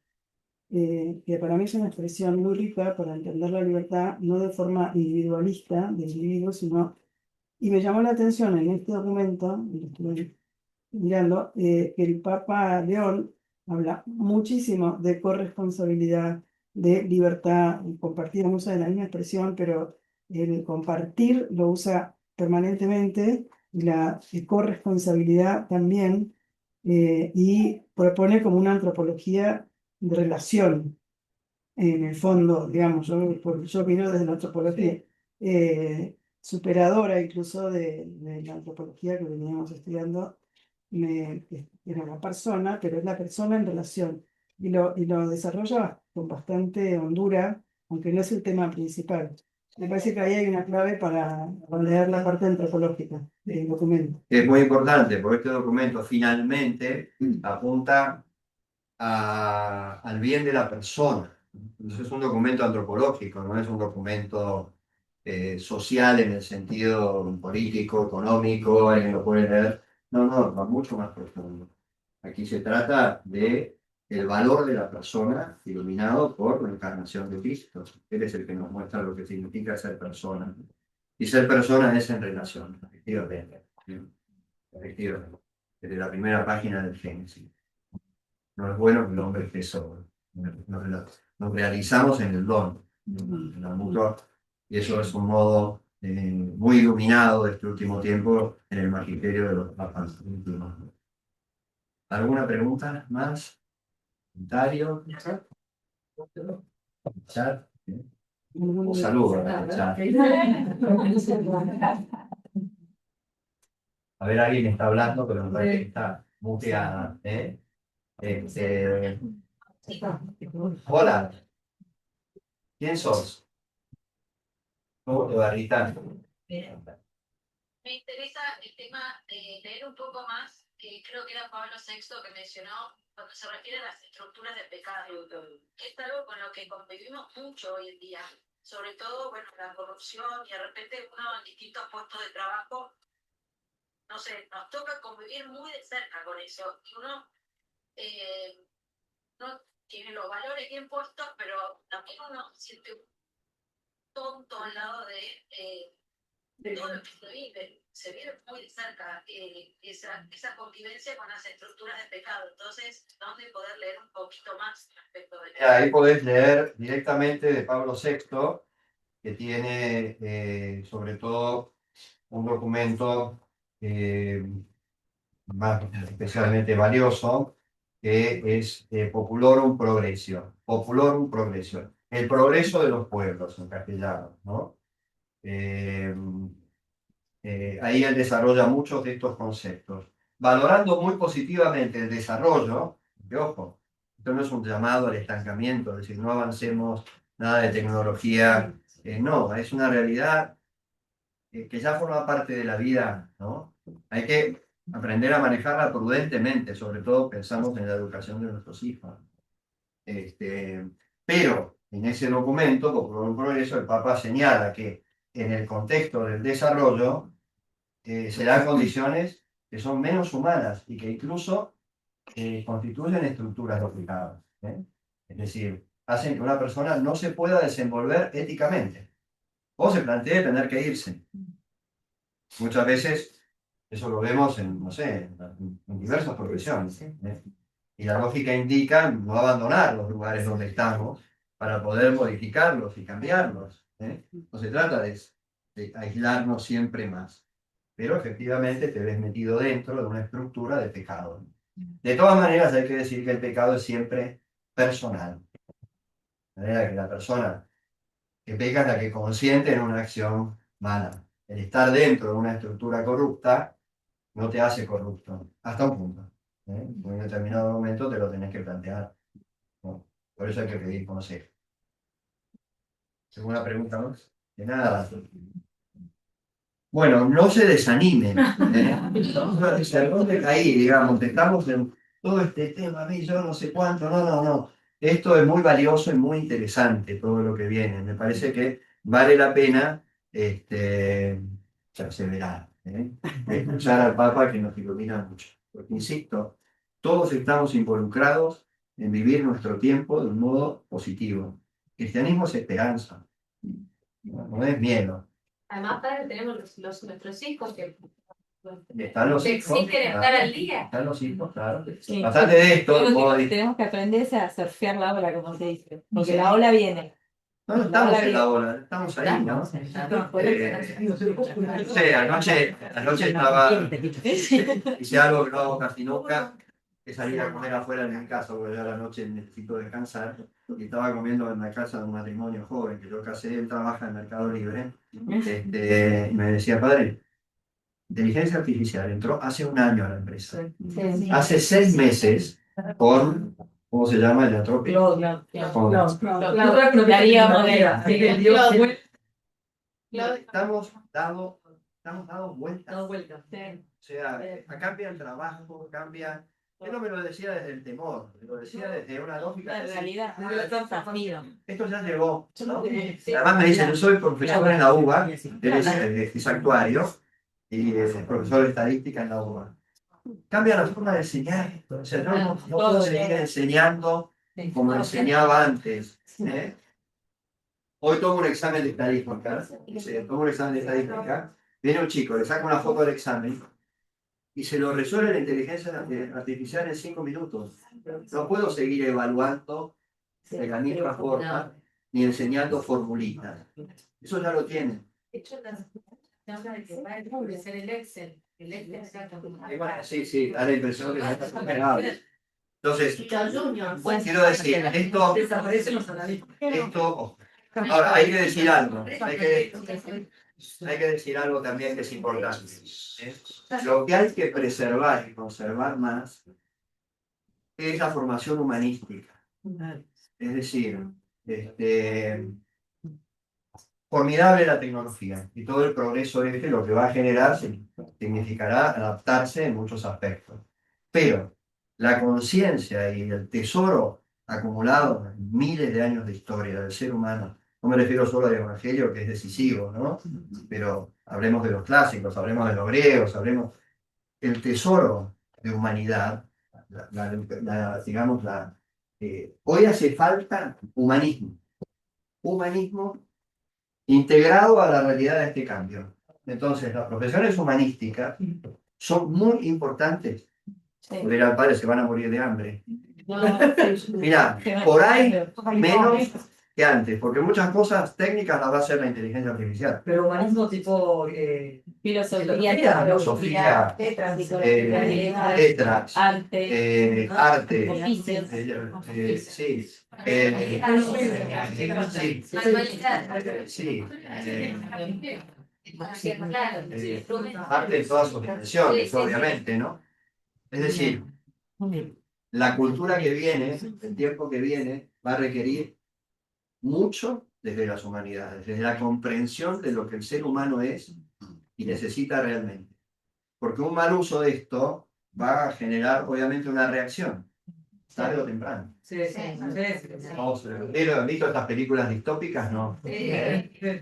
que para mí es una expresión muy rica para entender la libertad, no de forma individualista del individuo, sino, y me llamó la atención en este documento, y lo estuve mirando, que el Papa León habla muchísimo de corresponsabilidad, de libertad compartida, no usa la misma expresión, pero el compartir lo usa permanentemente, y la corresponsabilidad también, y propone como una antropología de relación, en el fondo, digamos, yo vino desde la antropología, superadora incluso de la antropología que veníamos estudiando, era la persona, pero es la persona en relación. Y lo desarrolla con bastante hondura, aunque no es el tema principal. Me parece que ahí hay una clave para leer la parte antropológica del documento. Es muy importante porque este documento finalmente apunta al bien de la persona. Entonces es un documento antropológico, no es un documento social en el sentido político, económico, alguien lo puede leer. No, no, va mucho más profundo. Aquí se trata de el valor de la persona iluminado por la encarnación de Cristo. Él es el que nos muestra lo que significa ser persona. Y ser persona es en relación, efectivamente. Efectivamente. Desde la primera página del Génesis. No es bueno que el hombre esté solo. Nos realizamos en el don, en la mutua, y eso es un modo muy iluminado de este último tiempo en el magisterio de los papas últimos. ¿Alguna pregunta más? ¿Comentario? ¿Chat? Un saludo en el chat. A ver, alguien está hablando, pero me parece que está muteada. Este, Hola, ¿quién sos? ¿Cómo te va, Rita? Me interesa el tema de leer un poco más, que creo que era Pablo VI que mencionó cuando se refiere a las estructuras de pecado, que es algo con lo que convivimos mucho hoy en día, sobre todo, bueno, la corrupción y de repente uno en distintos puestos de trabajo, no sé, nos toca convivir muy de cerca con eso, y uno no tiene los valores bien puestos, pero también uno se siente un tonto al lado de todo lo que se vive muy de cerca esa convivencia con las estructuras de pecado. Entonces, ¿dónde poder leer un poquito más respecto de eso? Ahí podés leer directamente de Pablo VI, que tiene sobre todo un documento más especialmente valioso, que es Populorum Progressio. Populorum Progressio. El progreso de los pueblos en castellano, ¿no? Ahí él desarrolla muchos de estos conceptos, valorando muy positivamente el desarrollo, que ojo, esto no es un llamado al estancamiento, es decir, no avancemos nada de tecnología, no, es una realidad que ya forma parte de la vida, ¿no? Hay que aprender a manejarla prudentemente, sobre todo pensamos en la educación de nuestros hijos. Pero En ese documento, por un progreso, el Papa señala que en el contexto del desarrollo se dan condiciones que son menos humanas y que incluso constituyen estructuras duplicadas. Es decir, hacen que una persona no se pueda desenvolver éticamente o se plantee tener que irse. Muchas veces eso lo vemos en, no sé, en diversas profesiones. Y la lógica indica no abandonar los lugares donde estamos para poder modificarlos y cambiarlos. No se trata de aislarnos siempre más, pero efectivamente te ves metido dentro de una estructura de pecado. De todas maneras, hay que decir que el pecado es siempre personal. De manera que la persona que peca es la que consiente en una acción mala. El estar dentro de una estructura corrupta no te hace corrupto, hasta un punto. En un determinado momento te lo tenés que plantear, ¿no? Por eso hay que pedir consejo. ¿Alguna pregunta más? De nada. Bueno, no se desanimen. ¿Dónde caí, digamos? Estamos en todo este tema, a mí yo no sé cuánto, no. Esto es muy valioso y muy interesante, todo lo que viene. Me parece que vale la pena perseverar, escuchar al Papa que nos ilumina mucho. Porque, insisto, todos estamos involucrados en vivir nuestro tiempo de un modo positivo. El cristianismo es esperanza, no es miedo. Además, padre, tenemos nuestros hijos que Están los te hijos, exigen estar al día. están los hijos, claro. Sí. Bastante de esto, Tenemos que aprender a surfear la ola, como te dice. Porque la ola viene. no estamos en la ola, estamos ahí, ¿no? No sé, anoche estaba, hice algo que no hago casi nunca, que salir a comer afuera de mi casa, porque ya a la noche necesito descansar, y estaba comiendo en la casa de un matrimonio joven que yo casé, él trabaja en Mercado Libre, y me decía, padre, inteligencia artificial entró hace un año a la empresa. Hace 6 meses, con, ¿cómo se llama? El atropello. Estamos dados vueltas. O sea, cambia el trabajo, cambia. Él no me lo decía desde el temor, me lo decía desde una lógica. En realidad, Esto ya llegó, ¿no? Además me dice, yo soy profesor en la UBA, él es actuario y es profesor de estadística en la UBA. Cambia la forma de enseñar. O sea, no puedo seguir enseñando como enseñaba antes. Hoy tomo un examen de estadística. Tomo un examen de estadística. Viene un chico, le saca una foto del examen y se lo resuelve la inteligencia artificial en 5 minutos. No puedo seguir evaluando de la misma forma ni enseñando formulitas. Eso ya lo tienen. De hecho, se habla de que va a empezar el Excel. El Excel está Y bueno, sí, da la impresión que ya está superado. Entonces, quiero decir, esto, ahora hay que decir algo, hay que decir algo también que es importante. Lo que hay que preservar y conservar más es la formación humanística. Es decir, formidable la tecnología y todo el progreso lo que va a generar significará adaptarse en muchos aspectos. Pero la conciencia y el tesoro acumulado en miles de años de historia del ser humano, no me refiero solo al Evangelio, que es decisivo, ¿no? Pero hablemos de los clásicos, hablemos de los griegos, hablemos el tesoro de humanidad, hoy hace falta humanismo. Humanismo integrado a la realidad de este cambio. Entonces, las profesiones humanísticas son muy importantes. Porque dirán, padre, se van a morir de hambre. Mira, por ahí menos que antes, porque muchas cosas técnicas las va a hacer la inteligencia artificial. Pero humanismo tipo filosofía, letras, arte, arte en todas sus dimensiones, obviamente, ¿no? Es decir, la cultura que viene, el tiempo que viene, va a requerir mucho desde las humanidades, desde la comprensión de lo que el ser humano es y necesita realmente. Porque un mal uso de esto va a generar, obviamente, una reacción. tarde o temprano. Sí, sí, sí. ¿Han visto estas películas distópicas? No.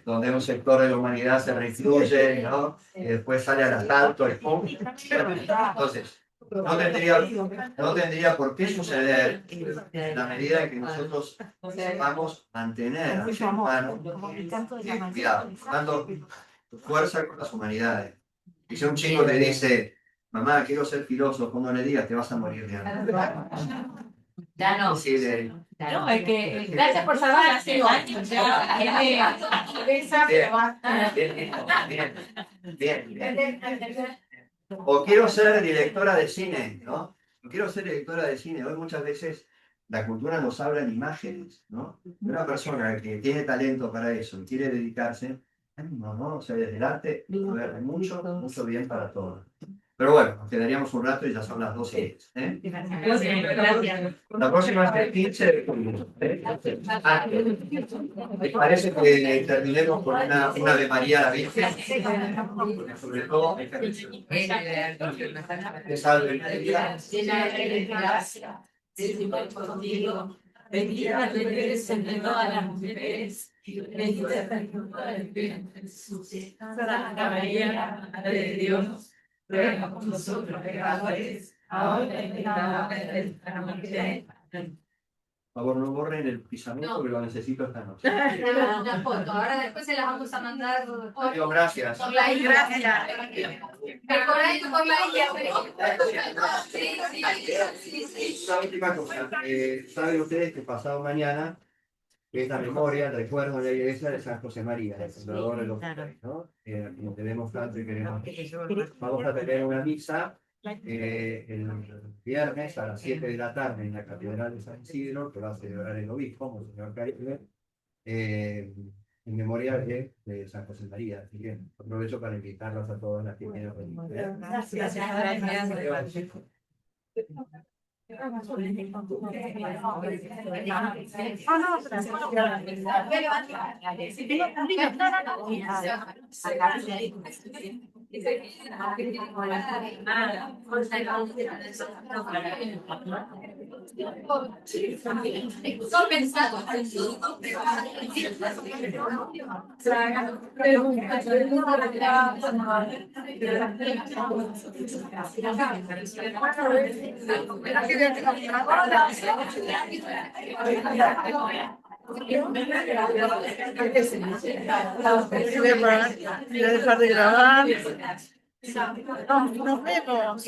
Donde un sector de la humanidad se recluye, ¿no? Y después sale al asalto y ¡pum! Entonces, no tendría por qué suceder en la medida en que nosotros vamos a mantener al ser humano cuidado, dando fuerza con las humanidades. Y si un chico le dice, mamá, quiero ser filósofo, no le digas, te vas a morir de hambre. Ya no. Sí, No, es que gracias por salvar hace años ya. Bien. O quiero ser directora de cine, ¿no? O quiero ser directora de cine. Hoy muchas veces la cultura nos habla en imágenes, ¿no? Una persona que tiene talento para eso y quiere dedicarse, no, o sea, desde el arte puede haber mucho bien para todos. Pero bueno, nos quedaríamos un rato y ya son las 12. Gracias. La próxima es el 15 de julio. ¿Les parece que terminemos con una de María la Virgen? Porque sobre todo hay que te salve María. Llena de gracia, el Señor es contigo. Bendita tú eres entre todas las mujeres, y bendita es el fruto del vientre de Jesús. Santa María, Madre de Dios, ruega por nosotros pecadores, ahora y en la hora de nuestra muerte. Por favor, no borren el pizarrón porque lo necesito esta noche. Una foto. Ahora después se las vamos a mandar Adiós, gracias. por la isla. Mejoráis por la isla. Sí. Una última cosa. Saben ustedes que pasado mañana es la memoria, el recuerdo de la iglesia de San José María, el fundador de los reyes, ¿no? Quien debemos tanto y queremos. Vamos a tener una misa el viernes a las 7 de la tarde en la Catedral de San Isidro, que va a celebrar el obispo, Monseñor Caribe, en memoria de San José María. Así que aprovecho para invitarlos a todos las que quieran venir. Gracias. Son pensados. Voy a dejar de grabar. Nos vemos.